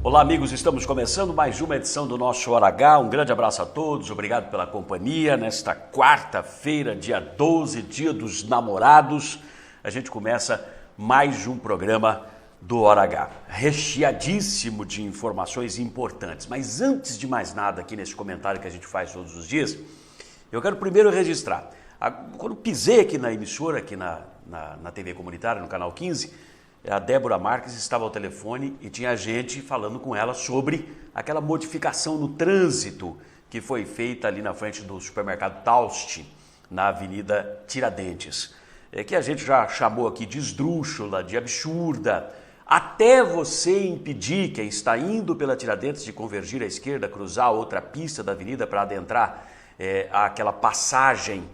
Olá amigos, estamos começando mais uma edição do nosso Hora H. Um grande abraço a todos, obrigado pela companhia. Nesta quarta-feira, dia 12, dia dos namorados, a gente começa mais um programa do Hora H, recheadíssimo de informações importantes. Mas antes de mais nada, aqui nesse comentário que a gente faz todos os dias, eu quero primeiro registrar. Quando pisei aqui na emissora, aqui na TV comunitária, no canal 15, a Débora Marques estava ao telefone e tinha gente falando com ela sobre aquela modificação no trânsito que foi feita ali na frente do supermercado Taust, na Avenida Tiradentes. Que a gente já chamou aqui de esdrúxula, de absurda, até você impedir quem está indo pela Tiradentes de convergir à esquerda, cruzar outra pista da avenida para adentrar aquela passagem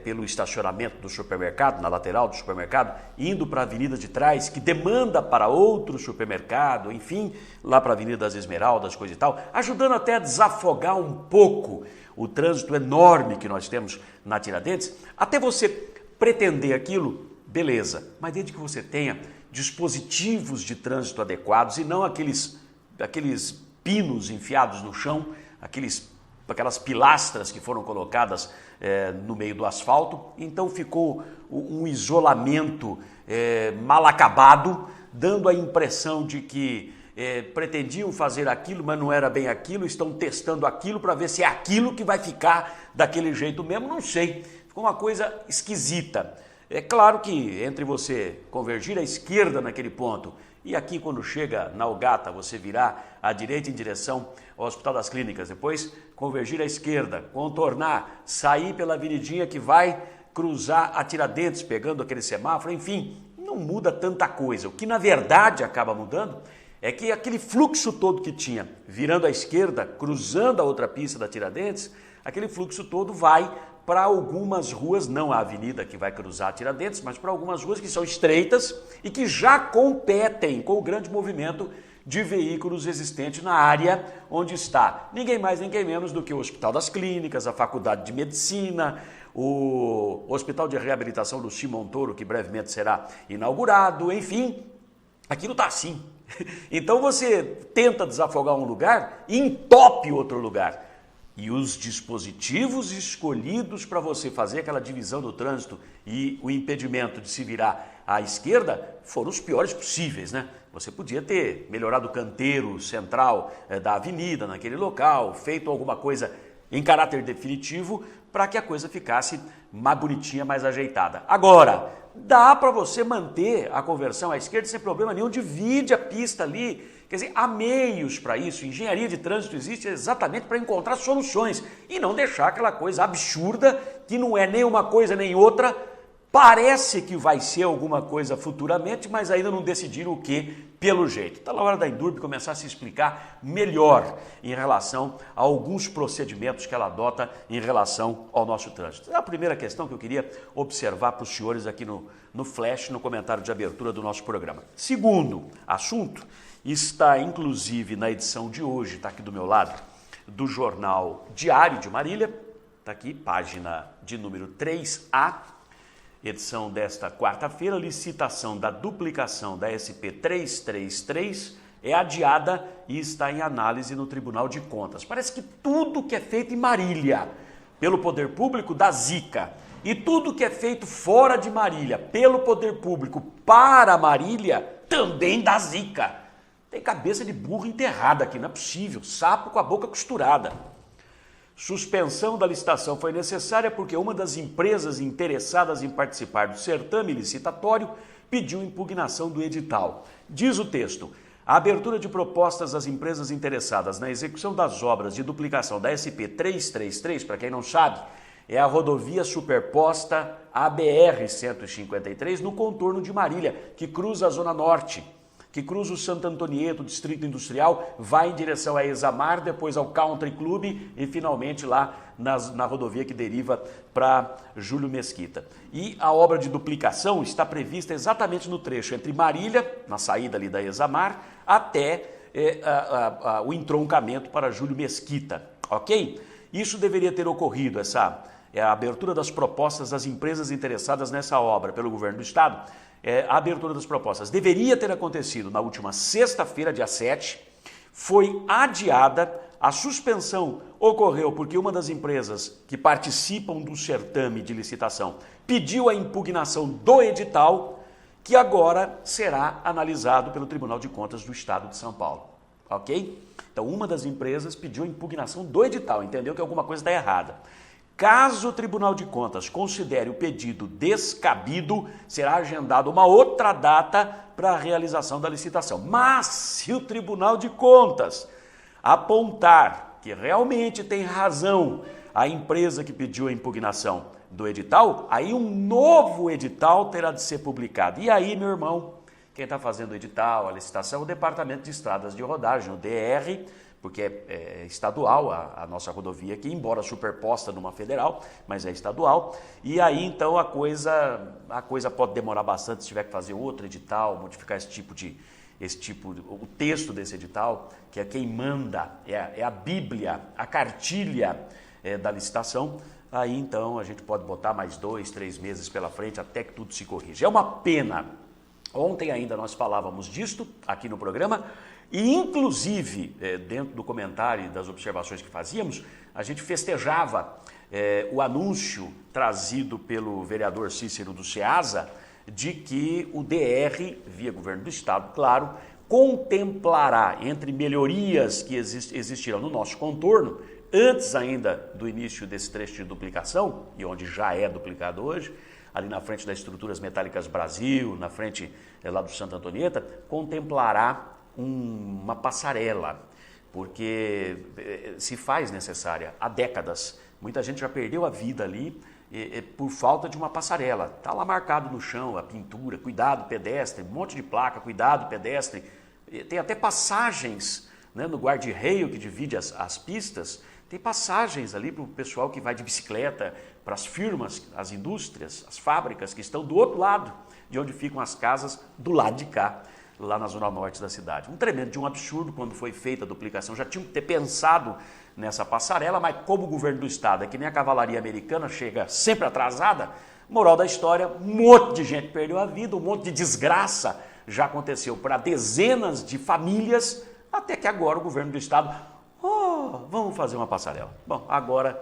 pelo estacionamento do supermercado, na lateral do supermercado, indo para a avenida de trás, que demanda para outro supermercado, enfim, lá para a Avenida das Esmeraldas, coisa e tal, ajudando até a desafogar um pouco o trânsito enorme que nós temos na Tiradentes. Até você pretender aquilo, beleza, mas desde que você tenha dispositivos de trânsito adequados e não aqueles pinos enfiados no chão, aquelas pilastras que foram colocadas no meio do asfalto. Então ficou um isolamento mal acabado, dando a impressão de que pretendiam fazer aquilo, mas não era bem aquilo, estão testando aquilo para ver se é aquilo que vai ficar daquele jeito mesmo, não sei. Ficou uma coisa esquisita. É claro que entre você convergir à esquerda naquele ponto e aqui quando chega na Algata você virar à direita em direção ao Hospital das Clínicas, depois convergir à esquerda, contornar, sair pela avenidinha que vai cruzar a Tiradentes, pegando aquele semáforo, enfim, não muda tanta coisa. O que na verdade acaba mudando é que aquele fluxo todo que tinha, virando à esquerda, cruzando a outra pista da Tiradentes, aquele fluxo todo vai para algumas ruas, não a avenida que vai cruzar a Tiradentes, mas para algumas ruas que são estreitas e que já competem com o grande movimento de veículos existente na área onde está ninguém mais, ninguém menos do que o Hospital das Clínicas, a Faculdade de Medicina, o Hospital de Reabilitação do Simão Toro, que brevemente será inaugurado, enfim, aquilo está assim. Então você tenta desafogar um lugar e entope outro lugar. E os dispositivos escolhidos para você fazer aquela divisão do trânsito e o impedimento de se virar à esquerda foram os piores possíveis, né? Você podia ter melhorado o canteiro central da avenida naquele local, feito alguma coisa em caráter definitivo para que a coisa ficasse mais bonitinha, mais ajeitada. Agora, dá para você manter a conversão à esquerda sem problema nenhum, divide a pista ali. Quer dizer, há meios para isso. Engenharia de trânsito existe exatamente para encontrar soluções e não deixar aquela coisa absurda que não é nem uma coisa nem outra. Parece que vai ser alguma coisa futuramente, mas ainda não decidiram o que pelo jeito. Está na hora da Endurbe começar a se explicar melhor em relação a alguns procedimentos que ela adota em relação ao nosso trânsito. É a primeira questão que eu queria observar para os senhores aqui no flash, no comentário de abertura do nosso programa. Segundo assunto, está inclusive na edição de hoje, está aqui do meu lado, do jornal Diário de Marília, está aqui, página de número 3A, edição desta quarta-feira, licitação da duplicação da SP-333 é adiada e está em análise no Tribunal de Contas. Parece que tudo que é feito em Marília pelo poder público dá zica e tudo que é feito fora de Marília pelo poder público para Marília também dá zica. Tem cabeça de burro enterrada aqui, não é possível, sapo com a boca costurada. Suspensão da licitação foi necessária porque uma das empresas interessadas em participar do certame licitatório pediu impugnação do edital. Diz o texto: a abertura de propostas das empresas interessadas na execução das obras de duplicação da SP-333, para quem não sabe, é a rodovia superposta à BR-153 no contorno de Marília, que cruza a Zona Norte, que cruza o Santo Antonieto, o Distrito Industrial, vai em direção a Examar, depois ao Country Club e finalmente lá na rodovia que deriva para Júlio Mesquita. E a obra de duplicação está prevista exatamente no trecho entre Marília, na saída ali da Examar, até o entroncamento para Júlio Mesquita, ok? Isso deveria ter ocorrido, a abertura das propostas das empresas interessadas nessa obra pelo governo do estado. A abertura das propostas deveria ter acontecido na última sexta-feira, dia 7, foi adiada. A suspensão ocorreu porque uma das empresas que participam do certame de licitação pediu a impugnação do edital, que agora será analisado pelo Tribunal de Contas do Estado de São Paulo. Ok? Então, uma das empresas pediu a impugnação do edital, entendeu que alguma coisa está errada. Caso o Tribunal de Contas considere o pedido descabido, será agendada uma outra data para a realização da licitação. Mas, se o Tribunal de Contas apontar que realmente tem razão a empresa que pediu a impugnação do edital, aí um novo edital terá de ser publicado. E aí, meu irmão, quem está fazendo o edital, a licitação, é o Departamento de Estradas de Rodagem, o DR, porque é estadual a nossa rodovia aqui, embora superposta numa federal, mas é estadual. E aí, então, a coisa pode demorar bastante se tiver que fazer outro edital, modificar o texto desse edital, que é quem manda, é a Bíblia, a cartilha da licitação. Aí, então, a gente pode botar mais 2, 3 meses pela frente até que tudo se corrija. É uma pena. Ontem ainda nós falávamos disto aqui no programa e, inclusive, dentro do comentário e das observações que fazíamos, a gente festejava o anúncio trazido pelo vereador Cícero do Ceasa de que o DR, via governo do Estado, claro, contemplará, entre melhorias que existirão no nosso contorno, antes ainda do início desse trecho de duplicação, e onde já é duplicado hoje, ali na frente das Estruturas Metálicas Brasil, na frente lá do Santa Antonieta, contemplará uma passarela, porque se faz necessária há décadas. Muita gente já perdeu a vida ali por falta de uma passarela. Está lá marcado no chão a pintura, cuidado pedestre, um monte de placa, cuidado pedestre. Tem até passagens, né, no guarda-reio que divide as pistas, tem passagens ali para o pessoal que vai de bicicleta, para as firmas, as indústrias, as fábricas que estão do outro lado, de onde ficam as casas, do lado de cá, lá na zona norte da cidade. Um tremendo de um absurdo quando foi feita a duplicação. Já tinham que ter pensado nessa passarela, mas como o governo do Estado é que nem a cavalaria americana, chega sempre atrasada, moral da história, um monte de gente perdeu a vida, um monte de desgraça já aconteceu para dezenas de famílias, até que agora o governo do Estado, vamos fazer uma passarela. Bom, agora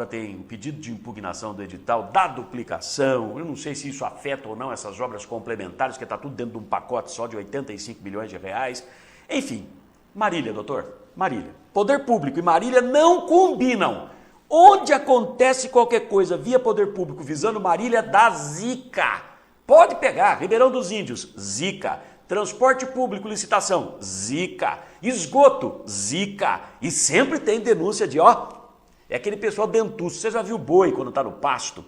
tem pedido de impugnação do edital da duplicação. Eu não sei se isso afeta ou não essas obras complementares, que está tudo dentro de um pacote só de 85 milhões de reais. Enfim, Marília, doutor, Marília. Poder público e Marília não combinam. Onde acontece qualquer coisa via poder público visando Marília, dá zica. Pode pegar, Ribeirão dos Índios, zica. Transporte público, licitação, zica. Esgoto, zica. E sempre tem denúncia de, é aquele pessoal dentuço. Você já viu boi quando está no pasto?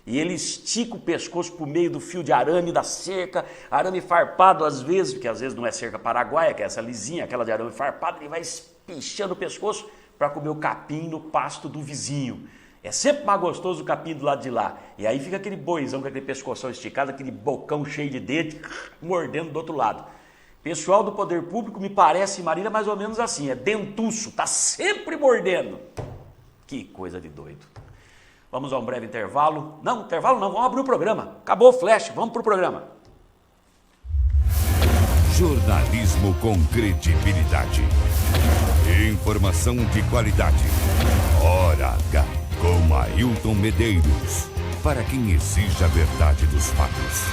E ele estica o pescoço por meio do fio de arame da cerca, arame farpado às vezes, porque às vezes não é cerca paraguaia, que é essa lisinha, aquela de arame farpado, ele vai espichando o pescoço para comer o capim no pasto do vizinho. É sempre mais gostoso o capim do lado de lá. E aí fica aquele boizão com aquele pescoção esticado, aquele bocão cheio de dente, mordendo do outro lado. Pessoal do poder público, me parece, Marília, mais ou menos assim, é dentuço, tá sempre mordendo. Que coisa de doido. Vamos a um breve intervalo. Não, intervalo não, vamos abrir o programa. Acabou o flash, vamos pro programa. Jornalismo com credibilidade. Informação de qualidade. Hora H, com Ailton Medeiros. Para quem exige a verdade dos fatos.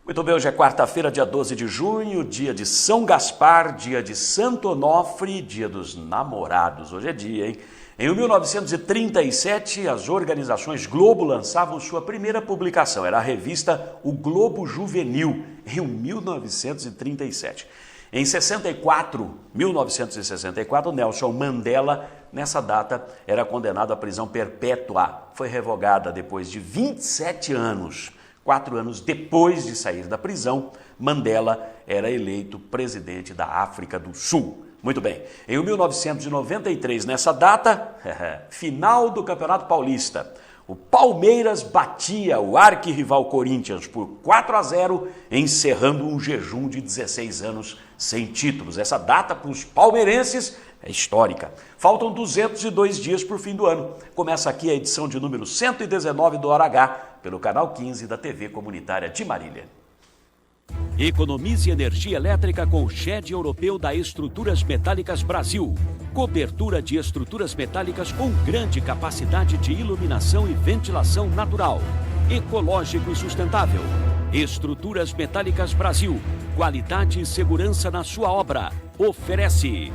Muito bem, hoje é quarta-feira, dia 12 de junho, dia de São Gaspar, dia de Santo Onofre, dia dos namorados. Hoje é dia, hein? Em 1937, as organizações Globo lançavam sua primeira publicação. Era a revista O Globo Juvenil, em 1937. Em 1964, Nelson Mandela, nessa data, era condenado à prisão perpétua. Foi revogada depois de 27 anos. 4 anos depois de sair da prisão, Mandela era eleito presidente da África do Sul. Muito bem, em 1993, nessa data, final do Campeonato Paulista, o Palmeiras batia o arquirrival Corinthians por 4-0, encerrando um jejum de 16 anos sem títulos. Essa data para os palmeirenses é histórica. Faltam 202 dias para o fim do ano. Começa aqui a edição de número 119 do Hora H, pelo canal 15 da TV Comunitária de Marília. Economize energia elétrica com o SHED europeu da Estruturas Metálicas Brasil. Cobertura de estruturas metálicas com grande capacidade de iluminação e ventilação natural. Ecológico e sustentável. Estruturas Metálicas Brasil. Qualidade e segurança na sua obra. Oferece.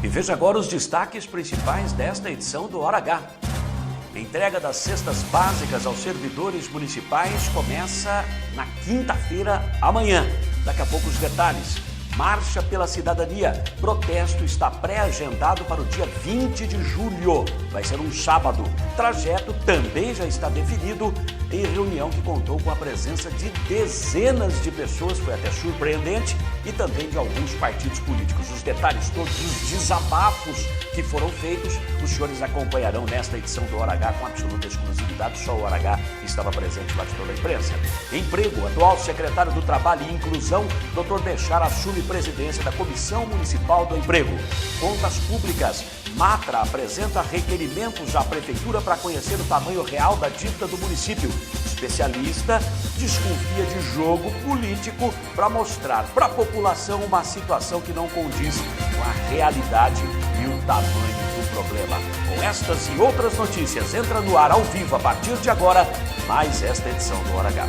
E veja agora os destaques principais desta edição do Hora H. A entrega das cestas básicas aos servidores municipais começa na quinta-feira, amanhã. Daqui a pouco os detalhes. Marcha pela Cidadania. Protesto está pré-agendado para o dia 20 de julho. Vai ser um sábado. Trajeto também já está definido em reunião que contou com a presença de dezenas de pessoas, foi até surpreendente, e também de alguns partidos políticos. Os detalhes todos, os desabafos que foram feitos, os senhores acompanharão nesta edição do Hora H com absoluta exclusividade. Só o Hora H estava presente lá de toda a imprensa. Emprego, atual secretário do Trabalho e Inclusão, Dr. Bechara, assume presidência da Comissão Municipal do Emprego. Contas públicas, Matra apresenta requerimentos à Prefeitura para conhecer o tamanho real da dívida do município. Especialista desconfia de jogo político para mostrar para a população uma situação que não condiz com a realidade e o tamanho do problema. Com estas e outras notícias, entra no ar ao vivo a partir de agora, mais esta edição do Hora H.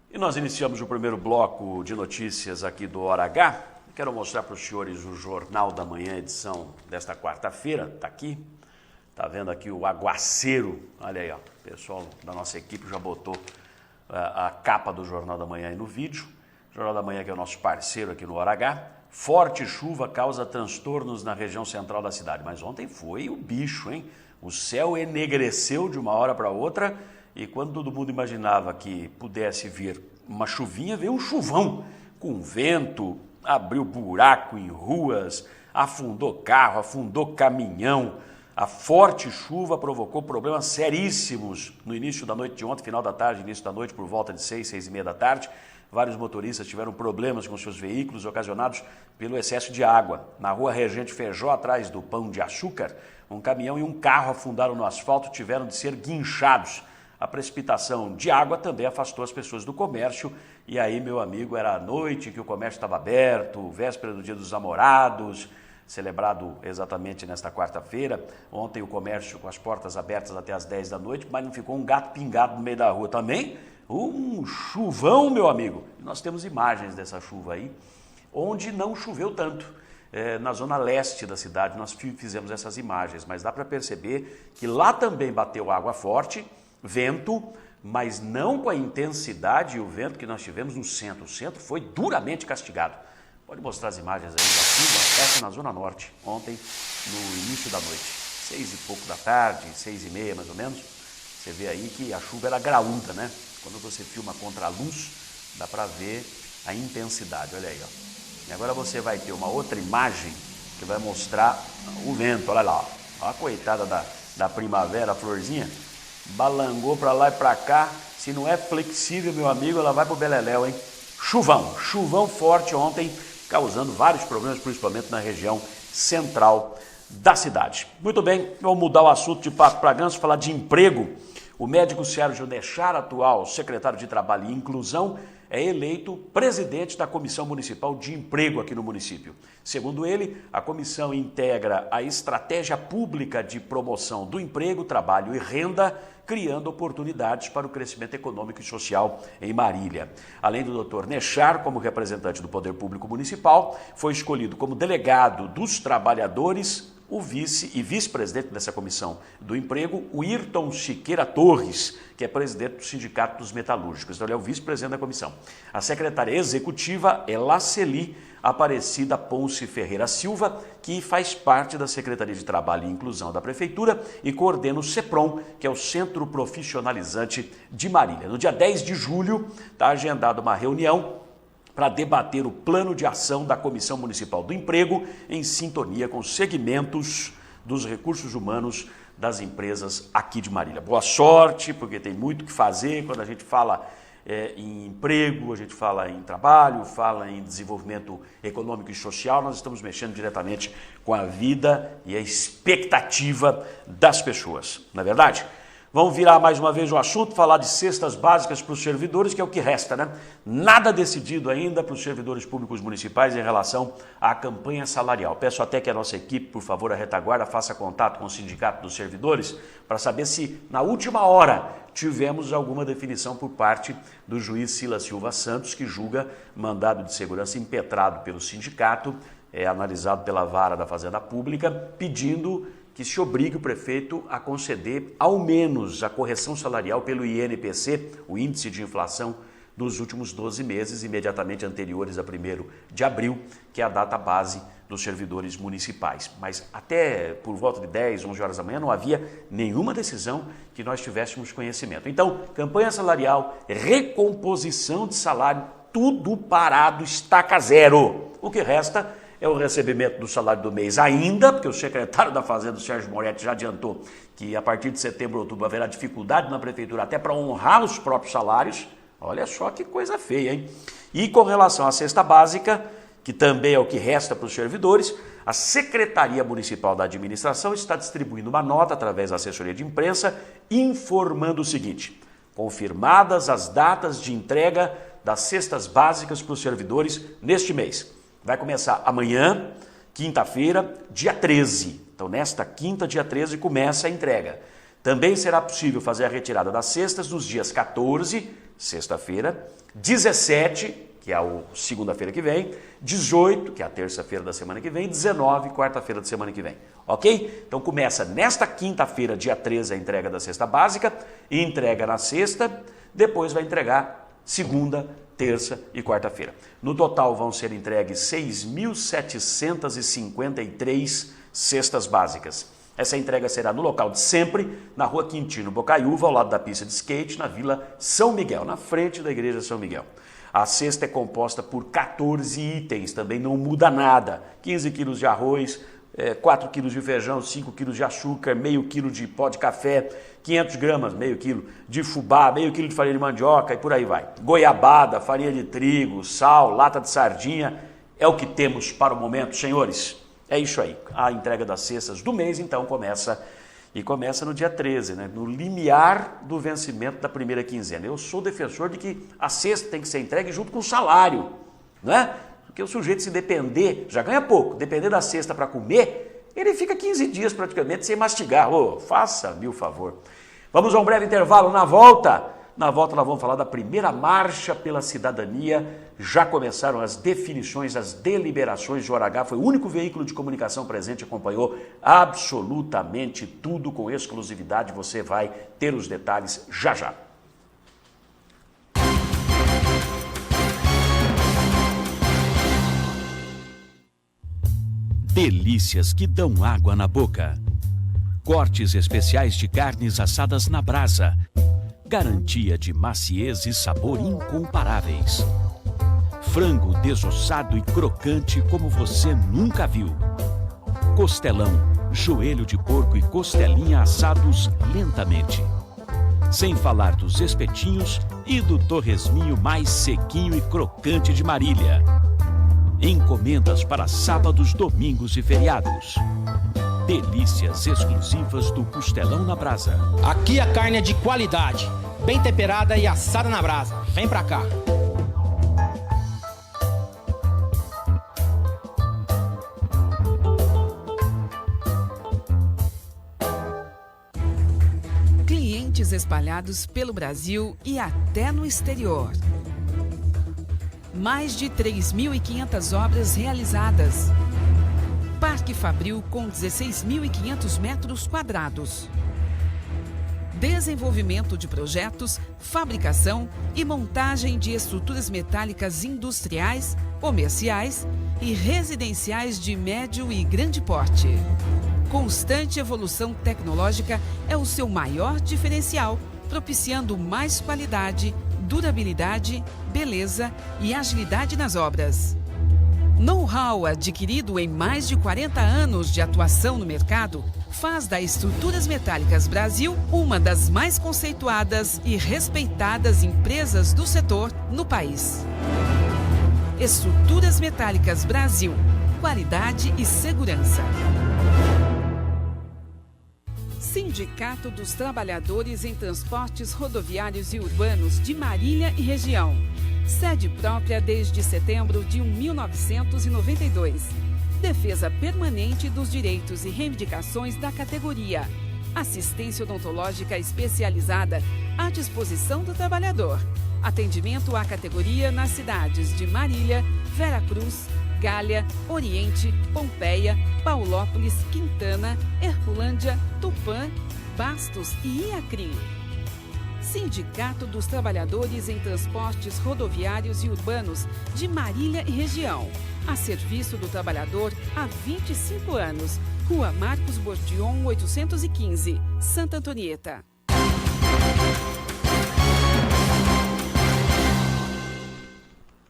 E nós iniciamos o primeiro bloco de notícias aqui do Hora H. Quero mostrar para os senhores o Jornal da Manhã, edição desta quarta-feira. Está aqui. Está vendo aqui o aguaceiro. Olha aí, ó. O pessoal da nossa equipe já botou a capa do Jornal da Manhã aí no vídeo. O Jornal da Manhã que é o nosso parceiro aqui no Hora H. Forte chuva causa transtornos na região central da cidade. Mas ontem foi o bicho, hein? O céu enegreceu de uma hora para outra. E quando todo mundo imaginava que pudesse vir uma chuvinha, veio um chuvão com vento, abriu buraco em ruas, afundou carro, afundou caminhão. A forte chuva provocou problemas seríssimos no início da noite de ontem, final da tarde, início da noite, por volta de 6, 6:30 da tarde. Vários motoristas tiveram problemas com seus veículos ocasionados pelo excesso de água. Na rua Regente Feijó, atrás do Pão de Açúcar, um caminhão e um carro afundaram no asfalto, tiveram de ser guinchados. A precipitação de água também afastou as pessoas do comércio. E aí, meu amigo, era a noite que o comércio estava aberto, véspera do Dia dos Namorados, celebrado exatamente nesta quarta-feira. Ontem o comércio com as portas abertas até as 10 da noite, mas não ficou um gato pingado no meio da rua também. Um chuvão, meu amigo. Nós temos imagens dessa chuva aí, onde não choveu tanto. Na zona leste da cidade nós fizemos essas imagens, mas dá para perceber que lá também bateu água forte, vento, mas não com a intensidade e o vento que nós tivemos no centro. O centro foi duramente castigado. Pode mostrar as imagens aí da chuva, essa na Zona Norte, ontem, no início da noite. 6 e pouco da tarde, 6:30 mais ou menos. Você vê aí que a chuva era graúda, né? Quando você filma contra a luz, dá para ver a intensidade. Olha aí, ó. E agora você vai ter uma outra imagem que vai mostrar o vento. Olha lá, ó. Olha a coitada da primavera, a florzinha. Balangou para lá e para cá. Se não é flexível, meu amigo, ela vai pro beleléu, hein? Chuvão forte ontem, causando vários problemas, principalmente na região central da cidade. Muito bem, vamos mudar o assunto de pato para ganso, falar de emprego. O médico Sérgio Bechara, atual secretário de Trabalho e Inclusão, é eleito presidente da Comissão Municipal de Emprego aqui no município. Segundo ele, a comissão integra a estratégia pública de promoção do emprego, trabalho e renda, criando oportunidades para o crescimento econômico e social em Marília. Além do Dr. Nechar, como representante do Poder Público Municipal, foi escolhido como delegado dos trabalhadores o vice-presidente dessa comissão do emprego, o Ayrton Siqueira Torres, que é presidente do Sindicato dos Metalúrgicos. Então, ele é o vice-presidente da comissão. A secretária executiva é Laceli Aparecida Ponce Ferreira Silva, que faz parte da Secretaria de Trabalho e Inclusão da Prefeitura e coordena o CEPROM, que é o Centro Profissionalizante de Marília. No dia 10 de julho, está agendada uma reunião para debater o plano de ação da Comissão Municipal do Emprego em sintonia com os segmentos dos recursos humanos das empresas aqui de Marília. Boa sorte, porque tem muito o que fazer. Quando a gente fala em emprego, a gente fala em trabalho, fala em desenvolvimento econômico e social, nós estamos mexendo diretamente com a vida e a expectativa das pessoas, não é verdade? Vamos virar mais uma vez o assunto, falar de cestas básicas para os servidores, que é o que resta, né? Nada decidido ainda para os servidores públicos municipais em relação à campanha salarial. Peço até que a nossa equipe, por favor, a retaguarda, faça contato com o Sindicato dos Servidores para saber se, na última hora, tivemos alguma definição por parte do juiz Silas Silva Santos, que julga mandado de segurança impetrado pelo sindicato, analisado pela Vara da Fazenda Pública, pedindo que se obrigue o prefeito a conceder ao menos a correção salarial pelo INPC, o Índice de Inflação dos últimos 12 meses, imediatamente anteriores a 1º de abril, que é a data base dos servidores municipais. Mas até por volta de 10, 11 horas da manhã não havia nenhuma decisão que nós tivéssemos conhecimento. Então, campanha salarial, recomposição de salário, tudo parado, estaca zero. O que resta é o recebimento do salário do mês ainda, porque o secretário da Fazenda, o Sérgio Moretti, já adiantou que a partir de setembro, outubro, haverá dificuldade na prefeitura até para honrar os próprios salários. Olha só que coisa feia, hein? E com relação à cesta básica, que também é o que resta para os servidores, a Secretaria Municipal da Administração está distribuindo uma nota através da assessoria de imprensa, informando o seguinte: confirmadas as datas de entrega das cestas básicas para os servidores neste mês. Vai começar amanhã, quinta-feira, dia 13. Então, nesta quinta, dia 13, começa a entrega. Também será possível fazer a retirada das cestas nos dias 14, sexta-feira, 17, que é a segunda-feira que vem, 18, que é a terça-feira da semana que vem, 19, quarta-feira da semana que vem. Ok? Então, começa nesta quinta-feira, dia 13, a entrega da cesta básica, entrega na sexta, depois vai entregar segunda, terça e quarta-feira. No total vão ser entregues 6.753 cestas básicas. Essa entrega será no local de sempre, na Rua Quintino Bocaiúva, ao lado da pista de skate, na Vila São Miguel, na frente da Igreja São Miguel. A cesta é composta por 14 itens, também não muda nada. 15 quilos de arroz, 4 quilos de feijão, 5 quilos de açúcar, meio quilo de pó de café, 500 gramas, meio quilo de fubá, meio quilo de farinha de mandioca e por aí vai. Goiabada, farinha de trigo, sal, lata de sardinha, é o que temos para o momento, senhores. É isso aí. A entrega das cestas do mês, então, começa no dia 13, né? No limiar do vencimento da primeira quinzena. Eu sou defensor de que a cesta tem que ser entregue junto com o salário, não é? Porque o sujeito, se depender, já ganha pouco, depender da cesta para comer, ele fica 15 dias praticamente sem mastigar. Faça-me o favor. Vamos a um breve intervalo. Na volta nós vamos falar da primeira marcha pela cidadania. Já começaram as definições, as deliberações. O Hora H foi o único veículo de comunicação presente, acompanhou absolutamente tudo com exclusividade. Você vai ter os detalhes já já. Delícias que dão água na boca. Cortes especiais de carnes assadas na brasa. Garantia de maciez e sabor incomparáveis. Frango desossado e crocante como você nunca viu. Costelão, joelho de porco e costelinha assados lentamente. Sem falar dos espetinhos e do torresminho mais sequinho e crocante de Marília. Encomendas para sábados, domingos e feriados. Delícias exclusivas do Costelão na Brasa. Aqui a carne é de qualidade, bem temperada e assada na brasa. Vem pra cá. trabalhadores espalhados pelo Brasil e até no exterior. Mais de 3.500 obras realizadas. Parque Fabril com 16.500 metros quadrados. Desenvolvimento de projetos, fabricação e montagem de estruturas metálicas industriais, comerciais e residenciais de médio e grande porte. Constante evolução tecnológica é o seu maior diferencial, propiciando mais qualidade, durabilidade, beleza e agilidade nas obras. Know-how adquirido em mais de 40 anos de atuação no mercado faz da Estruturas Metálicas Brasil uma das mais conceituadas e respeitadas empresas do setor no país. Estruturas Metálicas Brasil. Qualidade e segurança. Sindicato dos Trabalhadores em Transportes Rodoviários e Urbanos de Marília e Região. Sede própria desde setembro de 1992. Defesa permanente dos direitos e reivindicações da categoria. Assistência odontológica especializada à disposição do trabalhador. Atendimento à categoria nas cidades de Marília, Veracruz, Galha, Oriente, Pompeia, Paulópolis, Quintana, Herculândia, Tupã, Bastos e Iacrim. Sindicato dos Trabalhadores em Transportes Rodoviários e Urbanos de Marília e Região. A serviço do trabalhador há 25 anos. Rua Marcos Bordion, 815, Santa Antonieta.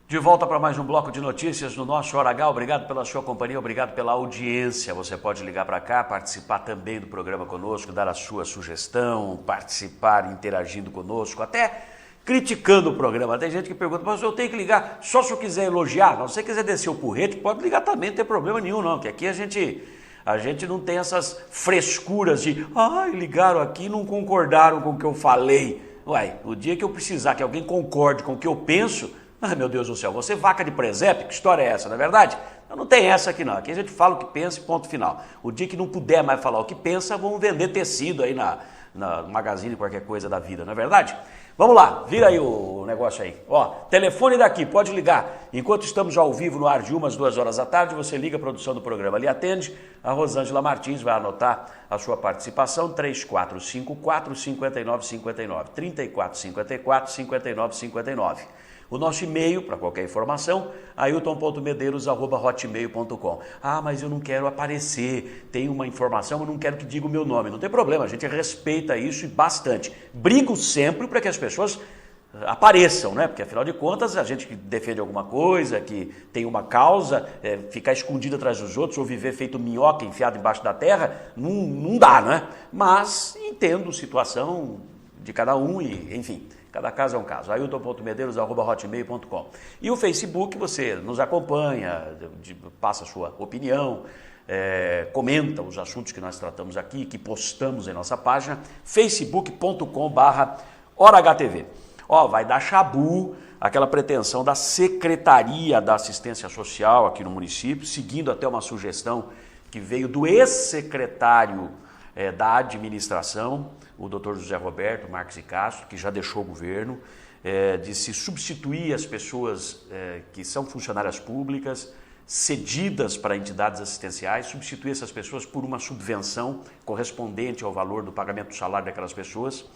De volta para mais um bloco de notícias no nosso Hora H. Obrigado pela sua companhia, obrigado pela audiência. Você pode ligar para cá, participar também do programa conosco, dar a sua sugestão, participar interagindo conosco, até criticando o programa. Tem gente que pergunta, mas eu tenho que ligar só se eu quiser elogiar? Não, se você quiser descer o porrete, pode ligar também, não tem problema nenhum não, que aqui a gente não tem essas frescuras de ligaram aqui e não concordaram com o que eu falei. Uai, o dia que eu precisar que alguém concorde com o que eu penso, meu Deus do céu, você vaca de presépio? Que história é essa, não é verdade? Não tem essa aqui não, aqui a gente fala o que pensa e ponto final. O dia que não puder mais falar o que pensa, vamos vender tecido aí na Magazine, qualquer coisa da vida, não é verdade? Vamos lá, vira aí o negócio aí. Ó, telefone daqui, pode ligar. Enquanto estamos ao vivo no ar de 1 às 2 horas da tarde, você liga a produção do programa ali, atende. A Rosângela Martins vai anotar a sua participação, 3454-5959, 3454-5959. O nosso e-mail, para qualquer informação, ailton.medeiros@hotmail.com. Mas eu não quero aparecer, tem uma informação, eu não quero que diga o meu nome. Não tem problema, a gente respeita isso e bastante. Brigo sempre para que as pessoas apareçam, né? Porque afinal de contas, a gente que defende alguma coisa, que tem uma causa, ficar escondido atrás dos outros ou viver feito minhoca enfiado embaixo da terra, não dá, né? Mas entendo a situação de cada um e, enfim... Cada caso é um caso. ailton.medeiros@hotmail.com. E o Facebook, você nos acompanha, passa a sua opinião, comenta os assuntos que nós tratamos aqui, que postamos em nossa página, facebook.com/HoraHTV. Vai dar chabu aquela pretensão da Secretaria da Assistência Social aqui no município, seguindo até uma sugestão que veio do ex-secretário da administração, o doutor José Roberto Marques e Castro, que já deixou o governo, de se substituir as pessoas que são funcionárias públicas, cedidas para entidades assistenciais, substituir essas pessoas por uma subvenção correspondente ao valor do pagamento do salário daquelas pessoas.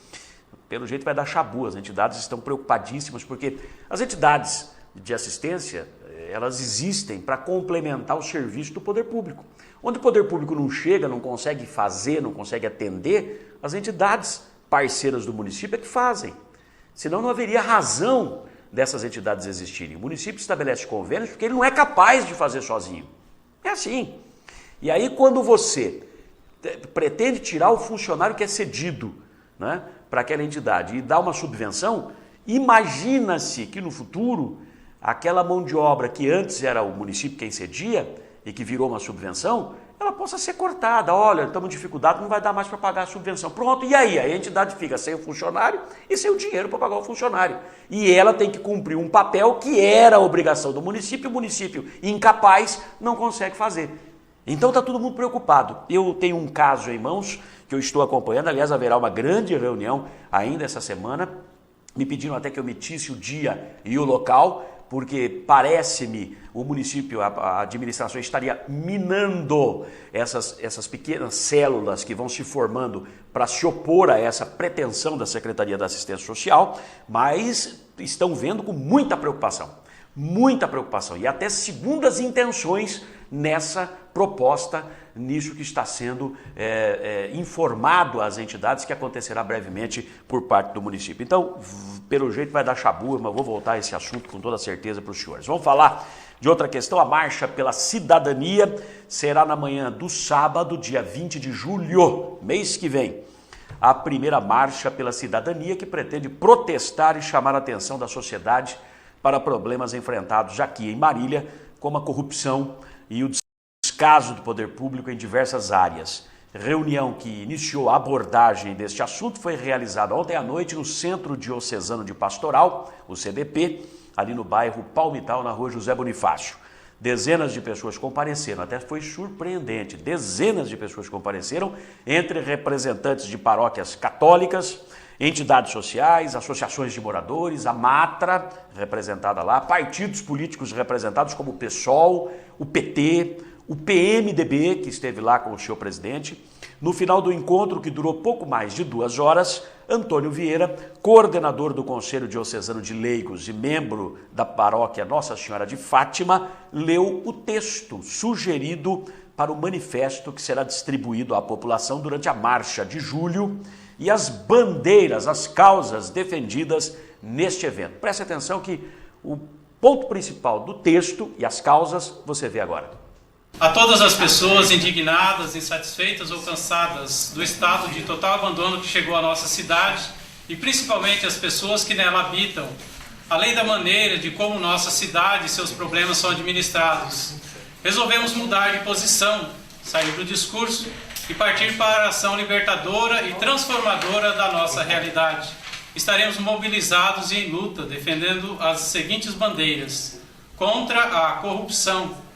Pelo jeito vai dar chabu, as entidades estão preocupadíssimas, porque as entidades de assistência, elas existem para complementar o serviço do poder público. Onde o poder público não chega, não consegue fazer, não consegue atender, as entidades parceiras do município é que fazem. Senão não haveria razão dessas entidades existirem. O município estabelece convênios porque ele não é capaz de fazer sozinho. É assim. E aí quando você pretende tirar o funcionário que é cedido, né, para aquela entidade e dar uma subvenção, imagina-se que no futuro aquela mão de obra que antes era o município quem cedia e que virou uma subvenção, ela possa ser cortada. Olha, estamos em dificuldade, não vai dar mais para pagar a subvenção. Pronto, e aí? A entidade fica sem o funcionário e sem o dinheiro para pagar o funcionário. E ela tem que cumprir um papel que era a obrigação do município, o município incapaz não consegue fazer. Então está todo mundo preocupado. Eu tenho um caso em mãos que eu estou acompanhando. Aliás, haverá uma grande reunião ainda essa semana. Me pediram até que eu omitisse o dia e o local, porque parece-me o município, a administração estaria minando essas pequenas células que vão se formando para se opor a essa pretensão da Secretaria da Assistência Social, mas estão vendo com muita preocupação e até segundas intenções nessa proposta, nisso que está sendo informado às entidades, que acontecerá brevemente por parte do município. Então, pelo jeito vai dar chabu, mas vou voltar a esse assunto com toda certeza para os senhores. Vamos falar de outra questão. A Marcha pela Cidadania será na manhã do sábado, dia 20 de julho, mês que vem. A primeira Marcha pela Cidadania, que pretende protestar e chamar a atenção da sociedade para problemas enfrentados aqui em Marília, como a corrupção e o descaso do poder público em diversas áreas. Reunião que iniciou a abordagem deste assunto foi realizada ontem à noite no Centro Diocesano de Pastoral, o CDP, ali no bairro Palmital, na rua José Bonifácio. Dezenas de pessoas compareceram, até foi surpreendente, dezenas de pessoas compareceram, entre representantes de paróquias católicas, entidades sociais, associações de moradores, a Matra, representada lá, partidos políticos representados como o PSOL, o PT, o PMDB, que esteve lá com o senhor presidente. No final do encontro, que durou pouco mais de 2 horas, Antônio Vieira, coordenador do Conselho Diocesano de Leigos e membro da paróquia Nossa Senhora de Fátima, leu o texto sugerido para o manifesto que será distribuído à população durante a Marcha de Julho e as bandeiras, as causas defendidas neste evento. Preste atenção que o ponto principal do texto e as causas você vê agora. A todas as pessoas indignadas, insatisfeitas ou cansadas do estado de total abandono que chegou à nossa cidade e principalmente as pessoas que nela habitam, além da maneira de como nossa cidade e seus problemas são administrados, resolvemos mudar de posição, sair do discurso e partir para a ação libertadora e transformadora da nossa realidade. Estaremos mobilizados e em luta, defendendo as seguintes bandeiras: contra a corrupção,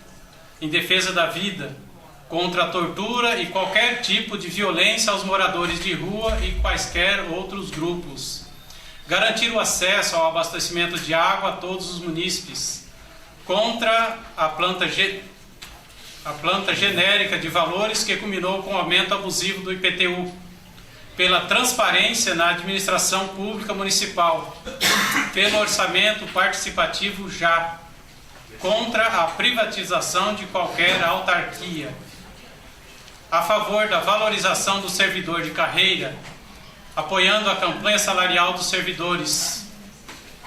em defesa da vida, contra a tortura e qualquer tipo de violência aos moradores de rua e quaisquer outros grupos. Garantir o acesso ao abastecimento de água a todos os munícipes. Contra a planta genérica de valores que culminou com o aumento abusivo do IPTU. Pela transparência na administração pública municipal. Pelo orçamento participativo já. Contra a privatização de qualquer autarquia, a favor da valorização do servidor de carreira, apoiando a campanha salarial dos servidores,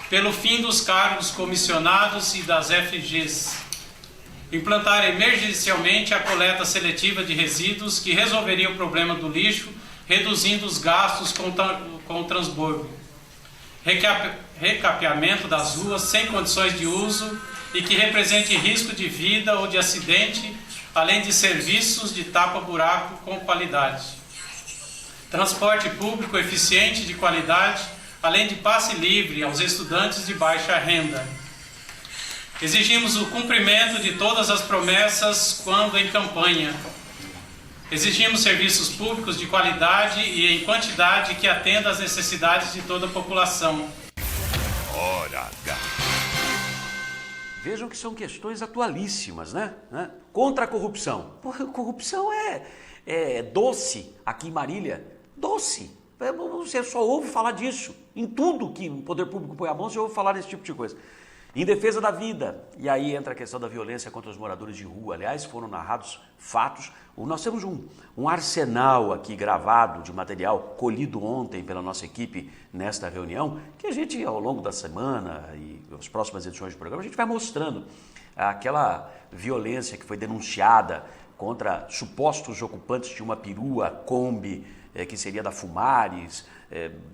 pelo fim dos cargos comissionados e das FGs, implantar emergencialmente a coleta seletiva de resíduos que resolveria o problema do lixo, reduzindo os gastos com o transbordo, recapeamento das ruas sem condições de uso e que represente risco de vida ou de acidente, além de serviços de tapa-buraco com qualidade. Transporte público eficiente de qualidade, além de passe livre aos estudantes de baixa renda. Exigimos o cumprimento de todas as promessas quando em campanha. Exigimos serviços públicos de qualidade e em quantidade que atenda às necessidades de toda a população. Hora H. Vejam que são questões atualíssimas, né? Contra a corrupção. Porra, corrupção é doce aqui em Marília. Doce. Você só ouve falar disso. Em tudo que o poder público põe a mão, você ouve falar desse tipo de coisa. Em defesa da vida. E aí entra a questão da violência contra os moradores de rua. Aliás, foram narrados fatos. Nós temos um arsenal aqui gravado de material colhido ontem pela nossa equipe nesta reunião, que a gente, ao longo da semana e as próximas edições do programa, a gente vai mostrando aquela violência que foi denunciada contra supostos ocupantes de uma perua Kombi, que seria da Fumares,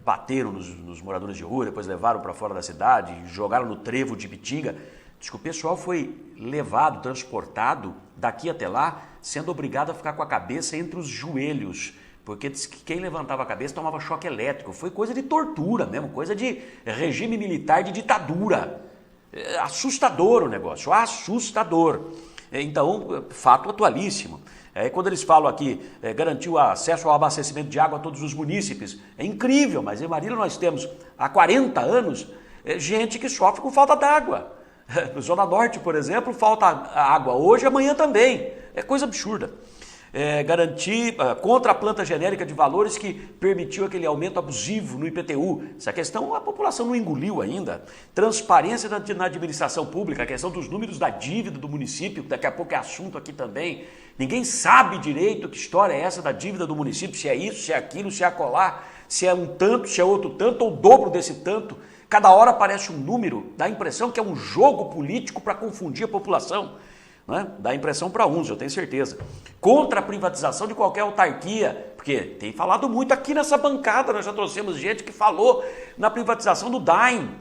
bateram nos moradores de rua, depois levaram para fora da cidade, jogaram no trevo de Bitinga. Diz que o pessoal foi levado, transportado daqui até lá, sendo obrigado a ficar com a cabeça entre os joelhos, porque diz que quem levantava a cabeça tomava choque elétrico. Foi coisa de tortura mesmo, coisa de regime militar de ditadura. Assustador o negócio, assustador. Então, fato atualíssimo. Quando eles falam aqui, garantir o acesso ao abastecimento de água a todos os munícipes, é incrível, mas em Marília nós temos há 40 anos gente que sofre com falta d'água. Na Zona Norte, por exemplo, falta água hoje e amanhã também. É coisa absurda. Garantir contra a planta genérica de valores que permitiu aquele aumento abusivo no IPTU. Essa questão a população não engoliu ainda. Transparência na administração pública, a questão dos números da dívida do município, que daqui a pouco é assunto aqui também. Ninguém sabe direito que história é essa da dívida do município, se é isso, se é aquilo, se é acolá, se é um tanto, se é outro tanto, ou o dobro desse tanto. Cada hora aparece um número, dá a impressão que é um jogo político para confundir a população. Né? Dá a impressão para uns, eu tenho certeza. Contra a privatização de qualquer autarquia, porque tem falado muito aqui nessa bancada, nós já trouxemos gente que falou na privatização do DAIM.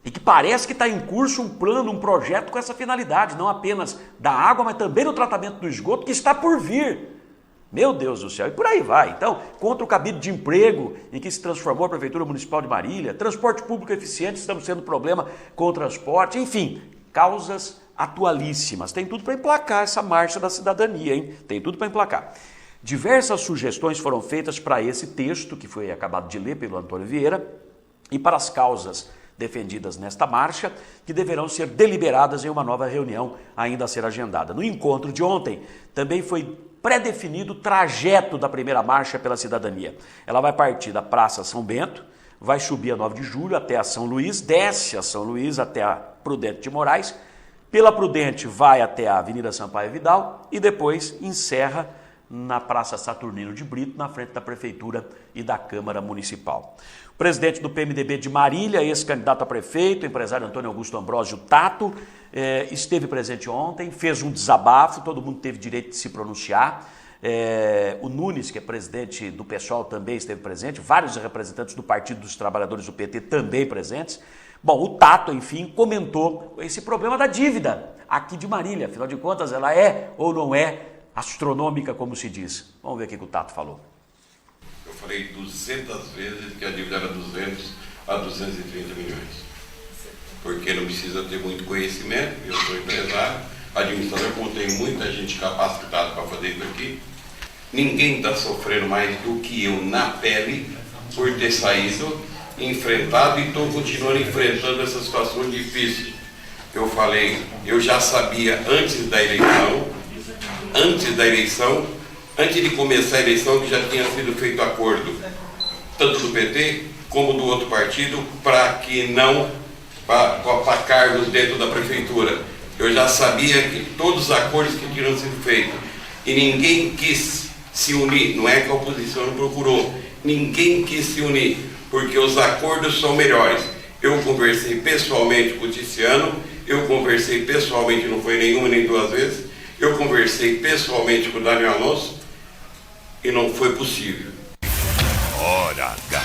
E que parece que está em curso um plano, um projeto com essa finalidade, não apenas da água, mas também do tratamento do esgoto, que está por vir. Meu Deus do céu, e por aí vai. Então, contra o cabide de emprego em que se transformou a Prefeitura Municipal de Marília, transporte público eficiente, estamos sendo problema com o transporte, enfim, causas atualíssimas. Tem tudo para emplacar essa marcha da cidadania, hein? Tem tudo para emplacar. Diversas sugestões foram feitas para esse texto, que foi acabado de ler pelo Antônio Vieira, e para as causas defendidas nesta marcha, que deverão ser deliberadas em uma nova reunião ainda a ser agendada. No encontro de ontem, também foi pré-definido o trajeto da primeira marcha pela cidadania. Ela vai partir da Praça São Bento, vai subir a 9 de julho até a São Luís, desce a São Luís até a Prudente de Moraes, pela Prudente vai até a Avenida Sampaio Vidal e depois encerra na Praça Saturnino de Brito, na frente da Prefeitura e da Câmara Municipal. O presidente do PMDB de Marília, ex-candidato a prefeito, o empresário Antônio Augusto Ambrósio Tato, esteve presente ontem, fez um desabafo, todo mundo teve direito de se pronunciar. O Nunes, que é presidente do PSOL, também esteve presente, vários representantes do Partido dos Trabalhadores do PT também presentes. Bom, o Tato, enfim, comentou esse problema da dívida aqui de Marília. Afinal de contas, ela é ou não é astronômica, como se diz. Vamos ver o que o Tato falou. Eu falei 200 vezes que a dívida era 200 a 230 milhões. Porque não precisa ter muito conhecimento, eu sou empresário, administrador, como tem muita gente capacitada para fazer isso aqui. Ninguém está sofrendo mais do que eu na pele por ter saído, enfrentado e estou continuando enfrentando essa situação difícil. Eu falei, eu já sabia antes da eleição, antes de começar a eleição, que já tinha sido feito acordo, tanto do PT como do outro partido, para que não, para cargos dentro da prefeitura. Eu já sabia que todos os acordos que tinham sido feitos, e ninguém quis se unir, não é que a oposição não procurou, ninguém quis se unir, porque os acordos são melhores. Eu conversei pessoalmente com o Tiziano, eu conversei pessoalmente, não foi nenhuma nem duas vezes, eu conversei pessoalmente com o Daniel Alonso e não foi possível. Hora H.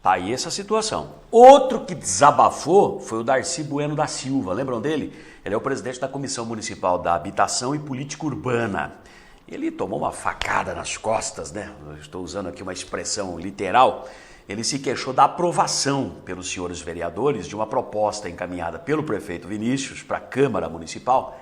Tá aí essa situação. Outro que desabafou foi o Darcy Bueno da Silva, lembram dele? Ele é o presidente da Comissão Municipal da Habitação e Política Urbana. Ele tomou uma facada nas costas, né? Eu estou usando aqui uma expressão literal. Ele se queixou da aprovação pelos senhores vereadores de uma proposta encaminhada pelo prefeito Vinícius para a Câmara Municipal,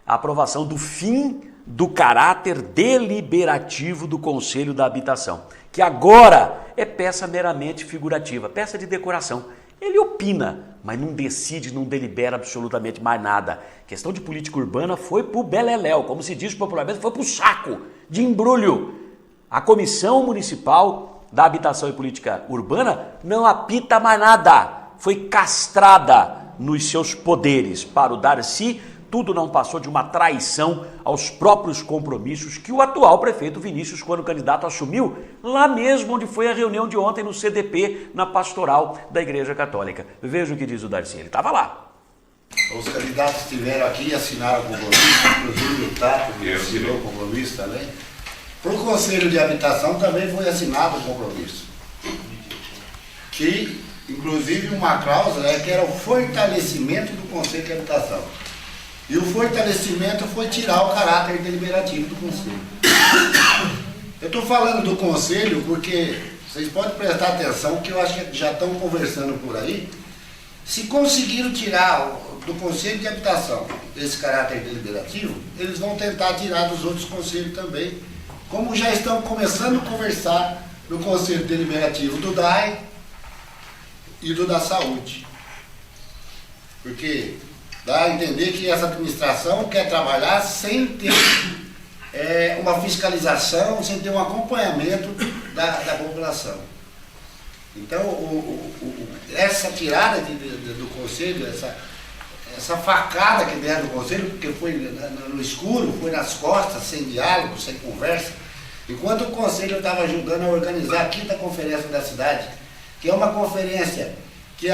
a aprovação do fim do caráter deliberativo do Conselho da Habitação, que agora é peça meramente figurativa, peça de decoração. Ele opina, mas não decide, não delibera absolutamente mais nada. A questão de política urbana foi pro beleléu, como se diz popularmente, foi pro saco de embrulho. A Comissão Municipal da Habitação e Política Urbana não apita mais nada, foi castrada nos seus poderes. Para o Darcy, tudo não passou de uma traição aos próprios compromissos que o atual prefeito Vinícius, quando candidato, assumiu lá mesmo onde foi a reunião de ontem no CDP, na pastoral da Igreja Católica. Veja o que diz o Darcy, ele estava lá. Os candidatos estiveram aqui e assinaram o compromisso, inclusive o Tato assinou o compromisso também. Para o Conselho de Habitação também foi assinado o compromisso. Que, inclusive, uma cláusula que era o fortalecimento do Conselho de Habitação. E o fortalecimento foi tirar o caráter deliberativo do Conselho. Eu estou falando do Conselho porque vocês podem prestar atenção que eu acho que já estão conversando por aí Se conseguiram tirar do Conselho de Habitação esse caráter deliberativo, eles vão tentar tirar dos outros conselhos também, como já estão começando a conversar no Conselho Deliberativo do DAE e do da Saúde. Porque dá a entender que essa administração quer trabalhar sem ter uma fiscalização, sem ter um acompanhamento da população. Então, essa tirada do Conselho, essa facada que deram do Conselho, porque foi no escuro, foi nas costas, sem diálogo, sem conversa, enquanto o Conselho estava ajudando a organizar a 5ª Conferência da Cidade, que é uma conferência que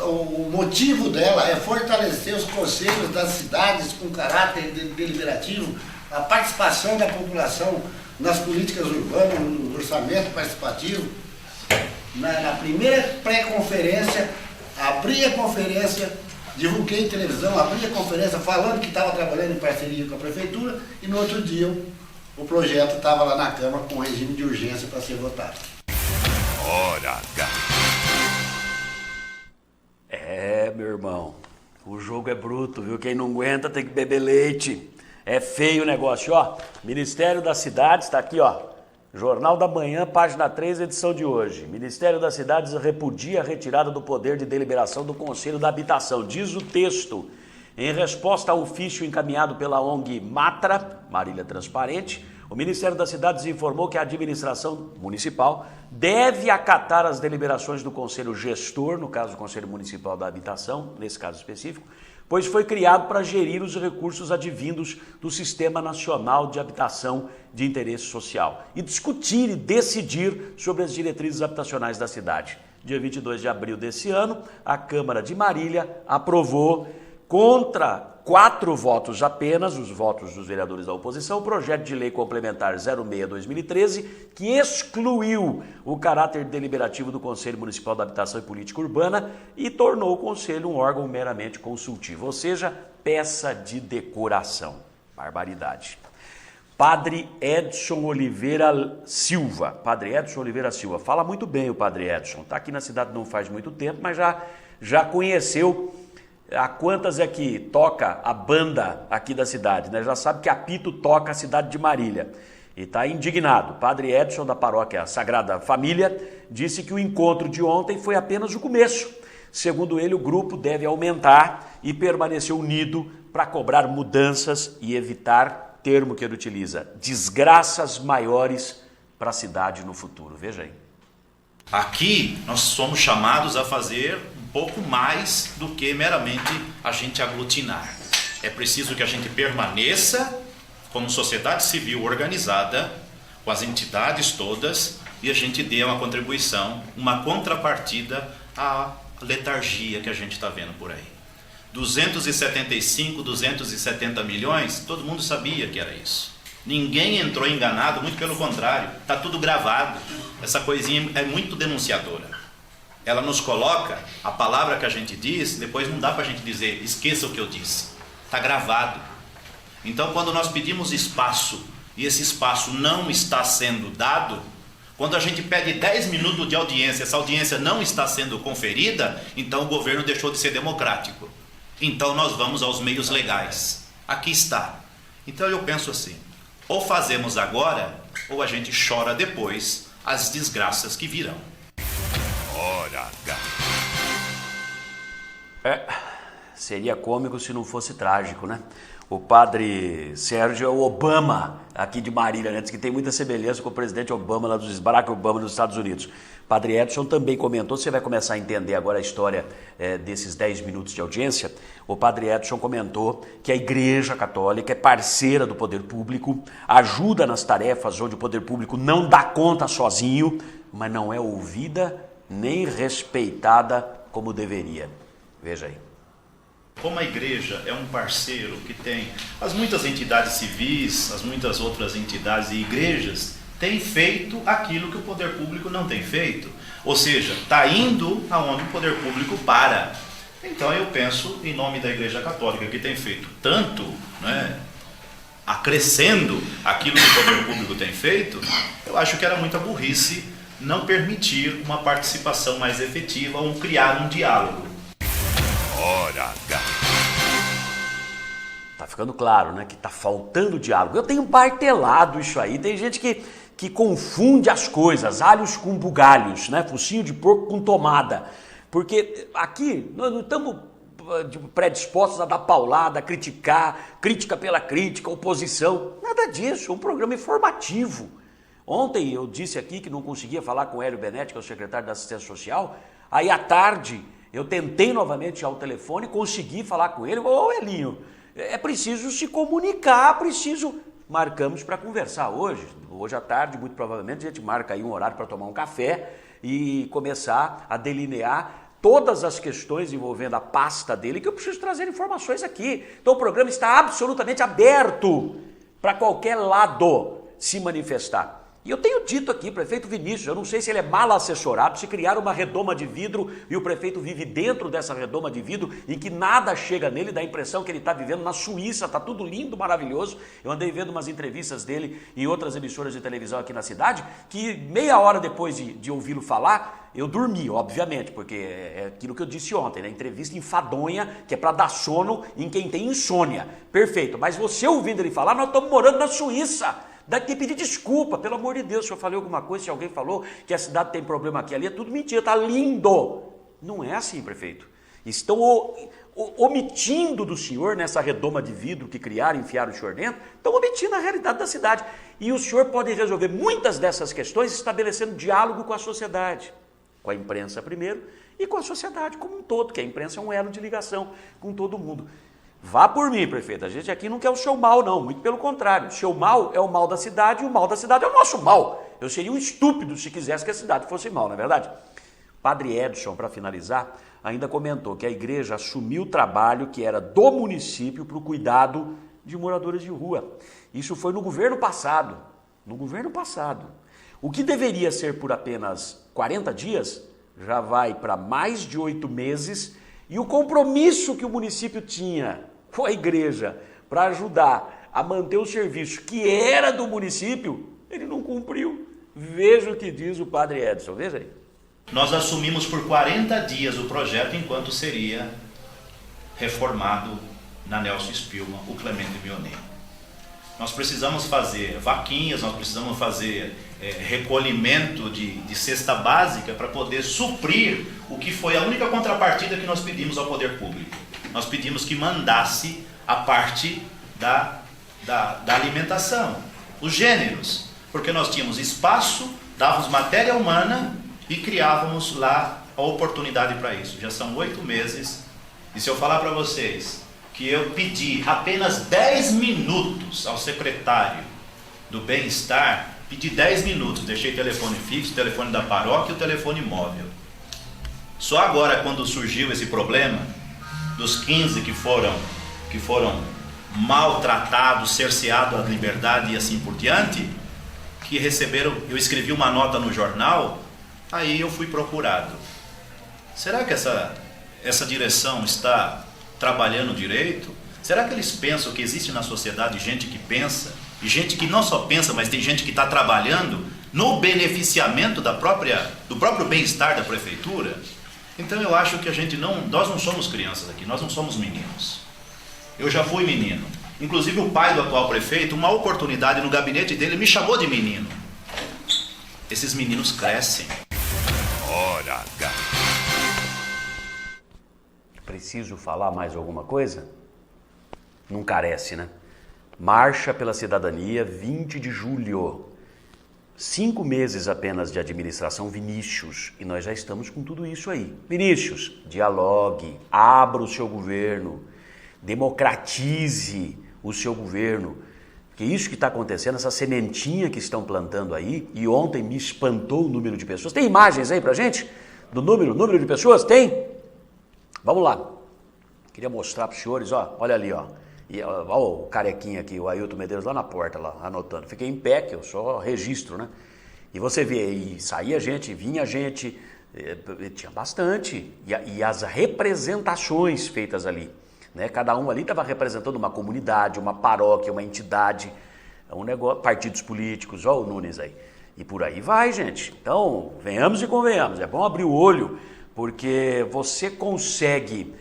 o motivo dela é fortalecer os conselhos das cidades com caráter deliberativo, a participação da população nas políticas urbanas, no orçamento participativo. Na primeira pré-conferência, abri a conferência, divulguei em televisão, abri a conferência falando que estava trabalhando em parceria com a prefeitura, e no outro dia o projeto estava lá na Câmara com regime de urgência para ser votado. Hora H. Meu irmão, o jogo é bruto, viu? Quem não aguenta tem que beber leite. É feio o negócio, ó. Ministério das Cidades, tá aqui, ó. Jornal da Manhã, página 3, edição de hoje. Ministério das Cidades repudia a retirada do poder de deliberação do Conselho da Habitação. Diz o texto, em resposta ao ofício encaminhado pela ONG Matra, Marília Transparente, o Ministério das Cidades informou que a administração municipal deve acatar as deliberações do Conselho Gestor, no caso do Conselho Municipal da Habitação, nesse caso específico, pois foi criado para gerir os recursos advindos do Sistema Nacional de Habitação de Interesse Social e discutir e decidir sobre as diretrizes habitacionais da cidade. Dia 22 de abril desse ano, a Câmara de Marília aprovou, contra 4 votos apenas, os votos dos vereadores da oposição, o projeto de lei complementar 06/2013, que excluiu o caráter deliberativo do Conselho Municipal da Habitação e Política Urbana e tornou o Conselho um órgão meramente consultivo, ou seja, peça de decoração. Barbaridade. Padre Edson Oliveira Silva. Padre Edson Oliveira Silva. Fala muito bem o Padre Edson. Está aqui na cidade não faz muito tempo, mas já conheceu a quantas é que toca a banda aqui da cidade, né? Já sabe que apito toca a cidade de Marília. E está indignado. Padre Edson, da paróquia Sagrada Família, disse que o encontro de ontem foi apenas o começo. Segundo ele, o grupo deve aumentar e permanecer unido para cobrar mudanças e evitar, termo que ele utiliza, desgraças maiores para a cidade no futuro. Veja aí. Aqui nós somos chamados a fazer um pouco mais do que meramente a gente aglutinar. É preciso que a gente permaneça como sociedade civil organizada, com as entidades todas, e a gente dê uma contribuição, uma contrapartida à letargia que a gente está vendo por aí. 275, 270 milhões, todo mundo sabia que era isso. Ninguém entrou enganado, muito pelo contrário, está tudo gravado. Essa coisinha é muito denunciadora. Ela nos coloca, a palavra que a gente diz, depois não dá para a gente dizer, esqueça o que eu disse. Está gravado. Então, quando nós pedimos espaço, e esse espaço não está sendo dado, quando a gente pede 10 minutos de audiência, essa audiência não está sendo conferida, então o governo deixou de ser democrático. Então nós vamos aos meios legais. Aqui está. Então eu penso assim, ou fazemos agora, ou a gente chora depois as desgraças que virão. Hora H. Seria cômico se não fosse trágico, né? O padre Sérgio é o Obama aqui de Marília, né? Diz que tem muita semelhança com o presidente Obama lá dos Barack Obama dos Estados Unidos. Padre Edson também comentou, você vai começar a entender agora a história desses 10 minutos de audiência. O Padre Edson comentou que a Igreja Católica é parceira do poder público, ajuda nas tarefas onde o poder público não dá conta sozinho, mas não é ouvida nem respeitada como deveria. Veja aí. Como a igreja é um parceiro que tem as muitas entidades civis, as muitas outras entidades e igrejas, tem feito aquilo que o poder público não tem feito. Ou seja, está indo aonde o poder público para. Então eu penso, em nome da Igreja Católica, que tem feito tanto, né, acrescendo aquilo que o poder público tem feito, eu acho que era muita burrice não permitir uma participação mais efetiva ou criar um diálogo. Hora H. Tá ficando claro, né, que tá faltando diálogo. Eu tenho martelado isso aí. Tem gente que confunde as coisas, alhos com bugalhos, né, focinho de porco com tomada. Porque aqui nós não estamos predispostos a dar paulada, a criticar, crítica pela crítica, oposição. Nada disso, é um programa informativo. Ontem eu disse aqui que não conseguia falar com o Hélio Benetti, que é o secretário da Assistência Social. Aí à tarde eu tentei novamente ao telefone, consegui falar com ele. Ô Elinho, é preciso se comunicar, marcamos para conversar hoje à tarde, muito provavelmente a gente marca aí um horário para tomar um café e começar a delinear todas as questões envolvendo a pasta dele, que eu preciso trazer informações aqui. Então o programa está absolutamente aberto para qualquer lado se manifestar. E eu tenho dito aqui, prefeito Vinícius, eu não sei se ele é mal assessorado, se criar uma redoma de vidro e o prefeito vive dentro dessa redoma de vidro em que nada chega nele, dá a impressão que ele está vivendo na Suíça, está tudo lindo, maravilhoso. Eu andei vendo umas entrevistas dele em outras emissoras de televisão aqui na cidade, que meia hora depois de ouvi-lo falar, eu dormi, obviamente, porque é aquilo que eu disse ontem, né? Entrevista enfadonha, que é para dar sono em quem tem insônia. Perfeito, mas você ouvindo ele falar, nós estamos morando na Suíça. Dá que pedir desculpa, pelo amor de Deus, se eu falei alguma coisa, se alguém falou que a cidade tem problema aqui ali, é tudo mentira, tá lindo. Não é assim, prefeito. Estão omitindo do senhor, nessa redoma de vidro que criaram, enfiaram o senhor dentro, estão omitindo a realidade da cidade. E o senhor pode resolver muitas dessas questões estabelecendo diálogo com a sociedade, com a imprensa primeiro e com a sociedade como um todo, que a imprensa é um elo de ligação com todo mundo. Vá por mim, prefeito, a gente aqui não quer o seu mal não, muito pelo contrário, o seu mal é o mal da cidade e o mal da cidade é o nosso mal. Eu seria um estúpido se quisesse que a cidade fosse mal, não é verdade? Padre Edson, para finalizar, ainda comentou que a igreja assumiu o trabalho que era do município para o cuidado de moradores de rua. Isso foi no governo passado, O que deveria ser por apenas 40 dias, já vai para mais de 8 meses, e o compromisso que o município tinha com a igreja para ajudar a manter o serviço que era do município, ele não cumpriu. Veja o que diz o padre Edson, veja aí. Nós assumimos por 40 dias o projeto enquanto seria reformado na Nelson Spillman o Clemente Mionnet. Nós precisamos fazer vaquinhas, nós precisamos fazer recolhimento de cesta básica para poder suprir o que foi a única contrapartida que nós pedimos ao poder público. Nós pedimos que mandasse a parte da alimentação, os gêneros, porque nós tínhamos espaço, dávamos matéria humana e criávamos lá a oportunidade para isso. Já são 8 meses, e se eu falar para vocês que eu pedi apenas 10 minutos ao secretário do Bem-Estar, pedi 10 minutos, deixei telefone fixo, telefone da paróquia e o telefone móvel. Só agora, quando surgiu esse problema, dos 15 que foram maltratados, cerceados a liberdade e assim por diante, que receberam, eu escrevi uma nota no jornal, aí eu fui procurado. Será que essa direção está trabalhando direito? Será que eles pensam que existe na sociedade gente que pensa, e gente que não só pensa, mas tem gente que está trabalhando no beneficiamento do próprio bem-estar da prefeitura? Então eu acho que nós não somos crianças aqui, nós não somos meninos. Eu já fui menino. Inclusive o pai do atual prefeito, uma oportunidade no gabinete dele, me chamou de menino. Esses meninos crescem. Hora H. Preciso falar mais alguma coisa? Não carece, né? Marcha pela Cidadania, 20 de julho. 5 meses apenas de administração Vinícius. E nós já estamos com tudo isso aí. Vinícius, dialogue, abra o seu governo, democratize o seu governo. Que isso que está acontecendo, essa sementinha que estão plantando aí, e ontem me espantou o número de pessoas. Tem imagens aí pra gente? Do número de pessoas? Tem? Vamos lá. Queria mostrar para os senhores, ó, olha ali, ó. E, ó, o carequinha aqui, o Ailton Medeiros lá na porta, lá, anotando. Fiquei em pé, que eu só registro, né? E você vê aí, saía gente, vinha gente, tinha bastante. E as representações feitas ali, né? Cada um ali estava representando uma comunidade, uma paróquia, uma entidade, um negócio, partidos políticos, ó o Nunes aí. E por aí vai, gente. Então, venhamos e convenhamos, é bom abrir o olho, porque você consegue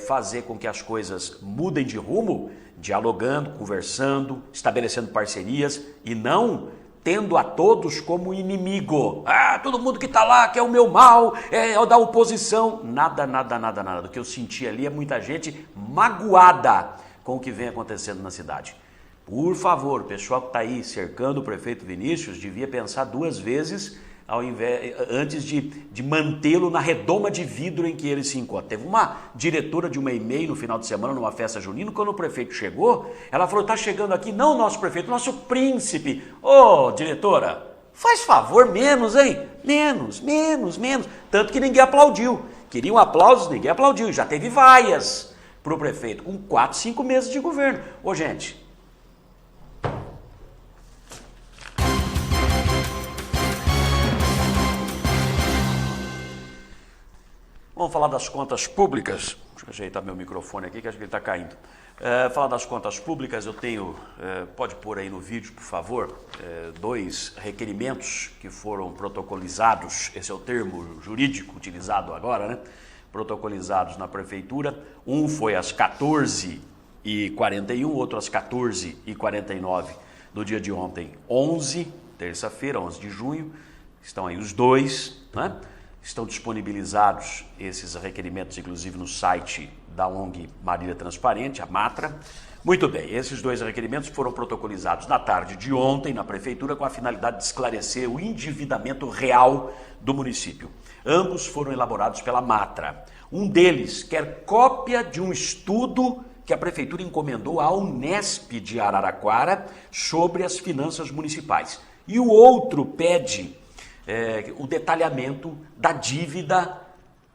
fazer com que as coisas mudem de rumo, dialogando, conversando, estabelecendo parcerias e não tendo a todos como inimigo. Todo mundo que está lá quer o meu mal, é da oposição. Nada. O que eu senti ali é muita gente magoada com o que vem acontecendo na cidade. Por favor, o pessoal que está aí cercando o prefeito Vinícius devia pensar 2 vezes antes de mantê-lo na redoma de vidro em que ele se encontra. Teve uma diretora de uma EMEI no final de semana, numa festa junina, quando o prefeito chegou, ela falou, está chegando aqui, não o nosso prefeito, o nosso príncipe. Ô, diretora, faz favor, menos, hein? Menos. Tanto que ninguém aplaudiu. Queriam aplausos, ninguém aplaudiu. Já teve vaias para o prefeito, com 4, 5 meses de governo. Ô, gente... Vamos falar das contas públicas. Deixa eu ajeitar meu microfone aqui, que acho que ele está caindo. Falar das contas públicas, eu tenho, pode pôr aí no vídeo, por favor, 2 requerimentos que foram protocolizados, esse é o termo jurídico utilizado agora, né? Protocolizados na prefeitura. Um foi às 14h41, outro às 14h49 do dia de ontem, 11, terça-feira, 11 de junho. Estão aí os 2, né? Estão disponibilizados esses requerimentos, inclusive, no site da ONG Marília Transparente, a Matra. Muito bem, esses 2 requerimentos foram protocolizados na tarde de ontem na Prefeitura com a finalidade de esclarecer o endividamento real do município. Ambos foram elaborados pela Matra. Um deles quer cópia de um estudo que a Prefeitura encomendou à Unesp de Araraquara sobre as finanças municipais. E o outro pede... o detalhamento da dívida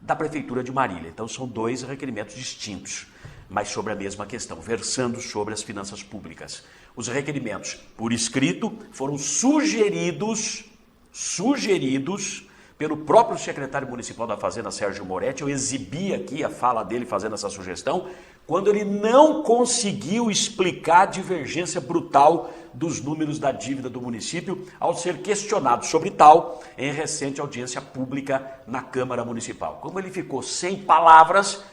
da Prefeitura de Marília. Então, são 2 requerimentos distintos, mas sobre a mesma questão, versando sobre as finanças públicas. Os requerimentos, por escrito, foram sugeridos pelo próprio secretário municipal da Fazenda, Sérgio Moretti. Eu exibi aqui a fala dele fazendo essa sugestão, quando ele não conseguiu explicar a divergência brutal dos números da dívida do município ao ser questionado sobre tal em recente audiência pública na Câmara Municipal. Como ele ficou sem palavras,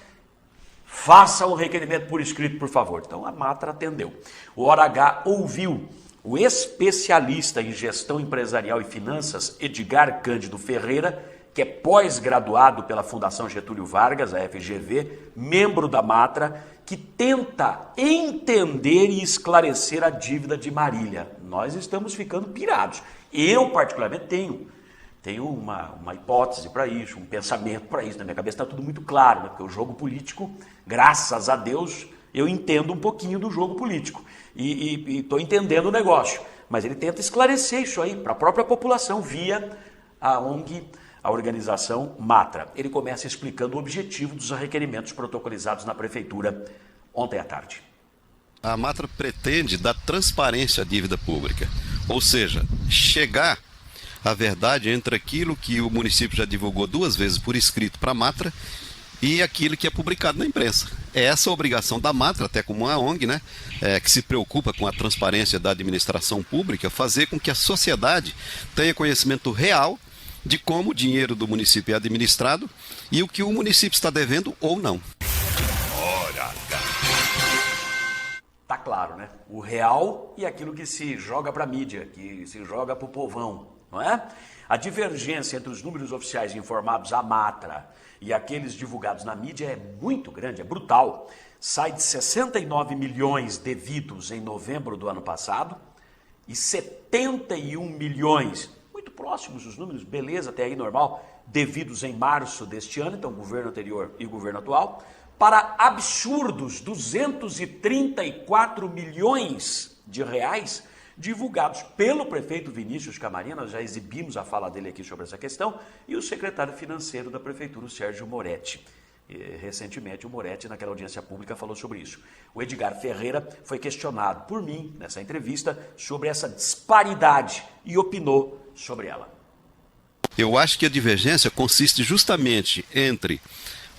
faça um requerimento por escrito, por favor. Então a Matra atendeu. O Hora H ouviu o especialista em gestão empresarial e finanças, Edgar Cândido Ferreira, que é pós-graduado pela Fundação Getúlio Vargas, a FGV, membro da Matra, que tenta entender e esclarecer a dívida de Marília. Nós estamos ficando pirados. Eu, particularmente, tenho uma hipótese para isso, um pensamento para isso. Na minha cabeça está tudo muito claro, né? Porque o jogo político, graças a Deus, eu entendo um pouquinho do jogo político e estou entendendo o negócio. Mas ele tenta esclarecer isso aí para a própria população via a ONG, a organização Matra. Ele começa explicando o objetivo dos requerimentos protocolizados na Prefeitura ontem à tarde. A Matra pretende dar transparência à dívida pública, ou seja, chegar à verdade entre aquilo que o município já divulgou 2 vezes por escrito para a Matra e aquilo que é publicado na imprensa. É essa a obrigação da Matra, até como uma ONG, né, que se preocupa com a transparência da administração pública, fazer com que a sociedade tenha conhecimento real de como o dinheiro do município é administrado e o que o município está devendo ou não. Tá claro, né? O real e aquilo que se joga para a mídia, que se joga para o povão, não é? A divergência entre os números oficiais informados à Matra e aqueles divulgados na mídia é muito grande, é brutal. Sai de 69 milhões devidos em novembro do ano passado e 71 milhões, muito próximos os números, beleza, até aí normal, devidos em março deste ano, então governo anterior e governo atual, para absurdos 234 milhões de reais divulgados pelo prefeito Vinícius Camarinha. Nós já exibimos a fala dele aqui sobre essa questão, e o secretário financeiro da prefeitura, o Sérgio Moretti. Recentemente o Moretti, naquela audiência pública, falou sobre isso. O Edgar Ferreira foi questionado por mim, nessa entrevista, sobre essa disparidade e opinou sobre ela. Eu acho que a divergência consiste justamente entre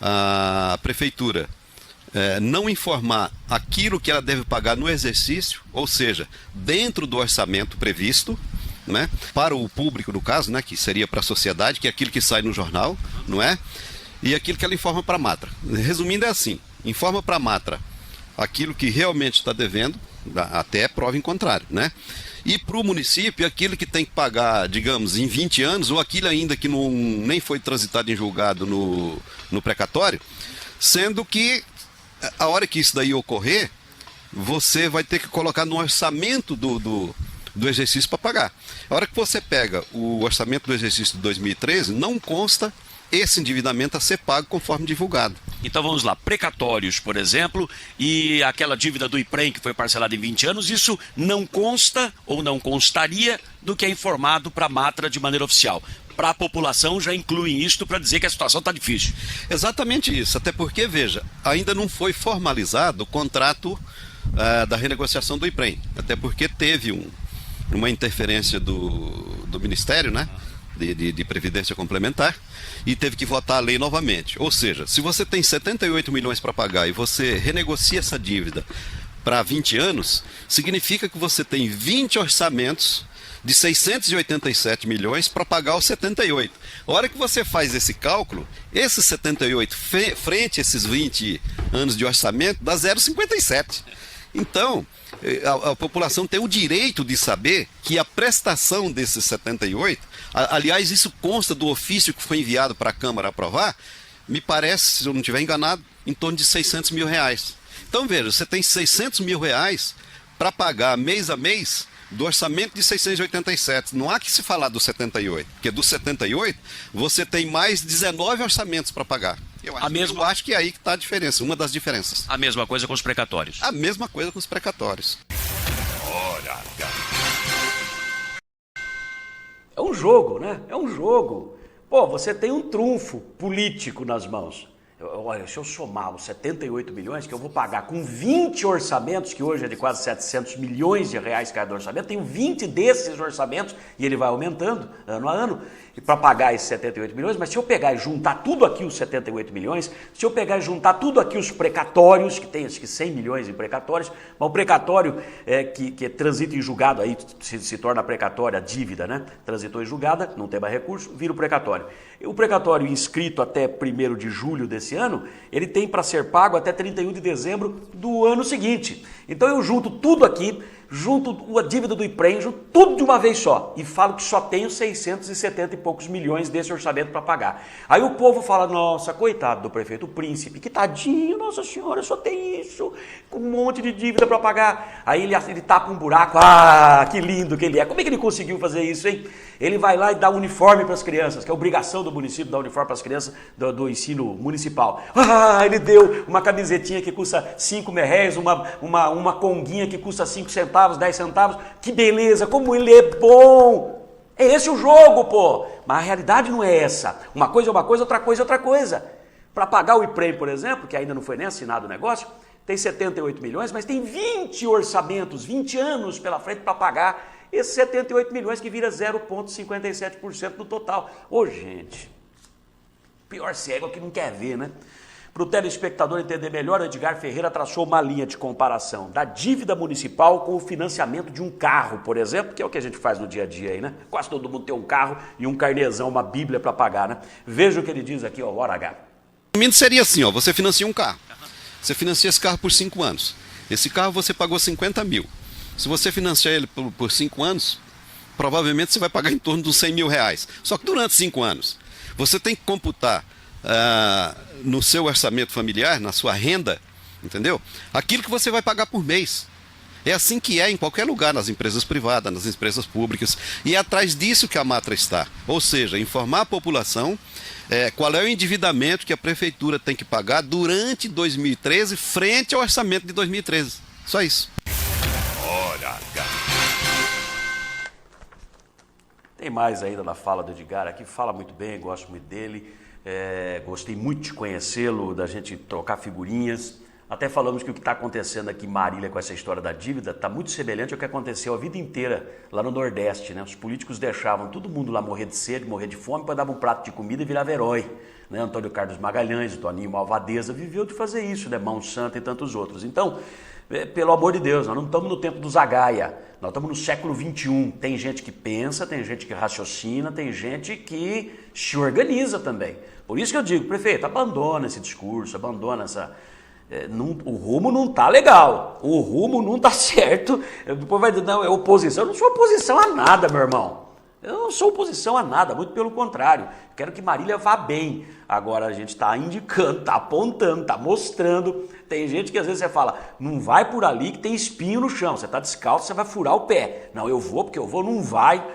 a prefeitura não informar aquilo que ela deve pagar no exercício, ou seja, dentro do orçamento previsto, né, para o público, no caso, né, que seria para a sociedade, que é aquilo que sai no jornal, não é? e aquilo que ela informa para a Matra. Resumindo, é assim: informa para a Matra aquilo que realmente está devendo, até prova em contrário, né? E para o município, aquilo que tem que pagar, digamos, em 20 anos, ou aquilo ainda que nem foi transitado em julgado no precatório, sendo que a hora que isso daí ocorrer, você vai ter que colocar no orçamento do exercício para pagar. A hora que você pega o orçamento do exercício de 2013, não consta esse endividamento a ser pago conforme divulgado. Então vamos lá, precatórios, por exemplo, e aquela dívida do IPREM que foi parcelada em 20 anos, isso não consta ou não constaria do que é informado para a Matra de maneira oficial. Para a população já incluem isto para dizer que a situação está difícil. Exatamente isso, até porque, veja, ainda não foi formalizado o contrato da renegociação do IPREM, até porque teve uma interferência do Ministério, né? De Previdência Complementar, e teve que votar a lei novamente. Ou seja, se você tem 78 milhões para pagar e você renegocia essa dívida para 20 anos, significa que você tem 20 orçamentos de 687 milhões para pagar os 78. A hora que você faz esse cálculo, esses 78 frente a esses 20 anos de orçamento dá 0,57. Então, a população tem o direito de saber que a prestação desses 78, aliás, isso consta do ofício que foi enviado para a Câmara aprovar, me parece, se eu não estiver enganado, em torno de 600 mil reais. Então, veja, você tem 600 mil reais para pagar mês a mês do orçamento de 687. Não há que se falar do 78, porque do 78 você tem mais 19 orçamentos para pagar. Eu acho que é aí que está a diferença, uma das diferenças. A mesma coisa com os precatórios. A mesma coisa com os precatórios. Hora H. É um jogo, né? É um jogo. Pô, você tem um trunfo político nas mãos. Olha, se eu somar os 78 milhões que eu vou pagar com 20 orçamentos, que hoje é de quase 700 milhões de reais cada orçamento, tenho 20 desses orçamentos e ele vai aumentando ano a ano para pagar esses 78 milhões, mas se eu pegar e juntar tudo aqui os 78 milhões, se eu pegar e juntar tudo aqui os precatórios, que tem acho que 100 milhões em precatórios, mas o precatório que transita em julgado, aí se torna precatória a dívida, né? Transitou em julgada, não tem mais recurso, vira o precatório. O precatório inscrito até 1º de julho desse ano, ele tem para ser pago até 31 de dezembro do ano seguinte. Então eu junto tudo aqui, junto a dívida do IPREM, junto tudo de uma vez só, e falo que só tenho 670 e poucos milhões desse orçamento para pagar. Aí o povo fala, nossa, coitado do prefeito Príncipe, que tadinho, nossa senhora, só tem isso, com um monte de dívida para pagar. Aí ele tapa um buraco, que lindo que ele é. Como é que ele conseguiu fazer isso, hein? Ele vai lá e dá uniforme para as crianças, que é obrigação do município dar uniforme para as crianças do ensino municipal. Ele deu uma camisetinha que custa 5 merréis, uma conguinha que custa 5 centavos, 10 centavos. Que beleza, como ele é bom! É esse o jogo, pô! Mas a realidade não é essa. Uma coisa é uma coisa, outra coisa é outra coisa. Para pagar o IPREM, por exemplo, que ainda não foi nem assinado o negócio, tem 78 milhões, mas tem 20 orçamentos, 20 anos pela frente para pagar esses 78 milhões que vira 0,57% do total. Ô, gente, pior cego é que não quer ver, né? Para o telespectador entender melhor, Edgar Ferreira traçou uma linha de comparação da dívida municipal com o financiamento de um carro, por exemplo, que é o que a gente faz no dia a dia aí, né? Quase todo mundo tem um carro e um carnezão, uma bíblia para pagar, né? Veja o que ele diz aqui, ó, hora H. Resumindo, seria assim, ó, você financia um carro. Você financia esse carro por 5 anos. Esse carro você pagou 50 mil. Se você financiar ele por 5 anos, provavelmente você vai pagar em torno de 100 mil reais. Só que durante 5 anos, você tem que computar no seu orçamento familiar, na sua renda, entendeu? Aquilo que você vai pagar por mês. É assim que é em qualquer lugar, nas empresas privadas, nas empresas públicas. E é atrás disso que a Matra está. Ou seja, informar a população qual é o endividamento que a prefeitura tem que pagar durante 2013 frente ao orçamento de 2013. Só isso. Hora H. Tem mais ainda na fala do Edgar aqui, fala muito bem, gosto muito dele, gostei muito de conhecê-lo, da gente trocar figurinhas. Até falamos que o que está acontecendo aqui em Marília com essa história da dívida está muito semelhante ao que aconteceu a vida inteira lá no Nordeste, né? Os políticos deixavam todo mundo lá morrer de sede, morrer de fome, para dar um prato de comida e virava herói. Né? Antônio Carlos Magalhães, o Toninho Malvadeza, viveu de fazer isso, né? Mão Santa e tantos outros. Então, pelo amor de Deus, nós não estamos no tempo do Zagaia, nós estamos no século XXI. Tem gente que pensa, tem gente que raciocina, tem gente que se organiza também. Por isso que eu digo, prefeito, abandona esse discurso, abandona essa... o rumo não está legal, o rumo não está certo. Depois vai dizer, não, é oposição. Eu não sou oposição a nada, meu irmão. Eu não sou oposição a nada, muito pelo contrário. Quero que Marília vá bem. Agora a gente está indicando, está apontando, está mostrando. Tem gente que às vezes você fala, não vai por ali que tem espinho no chão. Você está descalço, você vai furar o pé. Não, eu vou porque eu vou, não vai.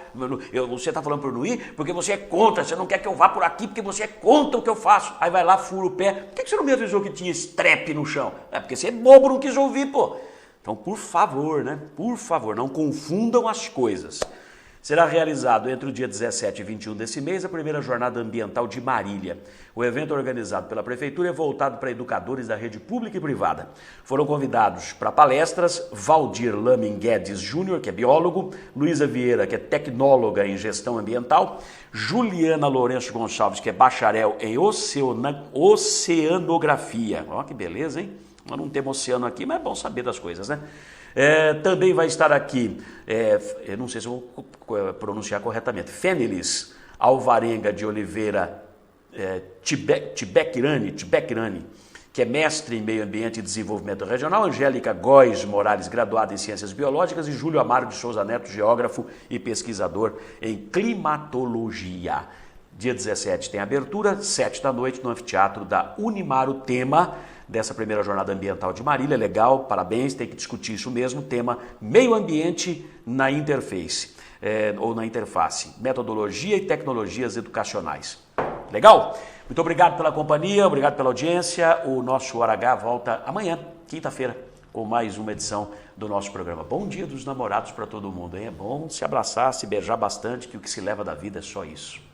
Você está falando para eu não ir porque você é contra. Você não quer que eu vá por aqui porque você é contra o que eu faço. Aí vai lá, fura o pé. Por que você não me avisou que tinha estrepe no chão? É porque você é bobo, não quis ouvir, pô. Então, por favor, né? Por favor, não confundam as coisas. Será realizado entre o dia 17 e 21 desse mês a primeira jornada ambiental de Marília. O evento organizado pela Prefeitura é voltado para educadores da rede pública e privada. Foram convidados para palestras Valdir Lamin Guedes Júnior, que é biólogo, Luísa Vieira, que é tecnóloga em gestão ambiental, Juliana Lourenço Gonçalves, que é bacharel em oceanografia. Olha que beleza, hein? Nós não temos oceano aqui, mas é bom saber das coisas, né? Também vai estar aqui, eu não sei se eu vou pronunciar corretamente, Fénilis Alvarenga de Oliveira Tibecirani, que é mestre em Meio Ambiente e Desenvolvimento Regional, Angélica Góes Morales, graduada em Ciências Biológicas, e Júlio Amaro de Souza Neto, geógrafo e pesquisador em climatologia. Dia 17 tem abertura, 7 da noite, no anfiteatro da Unimar. O tema dessa primeira jornada ambiental de Marília, legal, parabéns, tem que discutir isso mesmo, tema meio ambiente na interface, ou na interface, metodologia e tecnologias educacionais. Legal? Muito obrigado pela companhia, obrigado pela audiência. O nosso Hora H volta amanhã, quinta-feira, com mais uma edição do nosso programa. Bom Dia dos Namorados para todo mundo, hein? É bom se abraçar, se beijar bastante, que o que se leva da vida é só isso.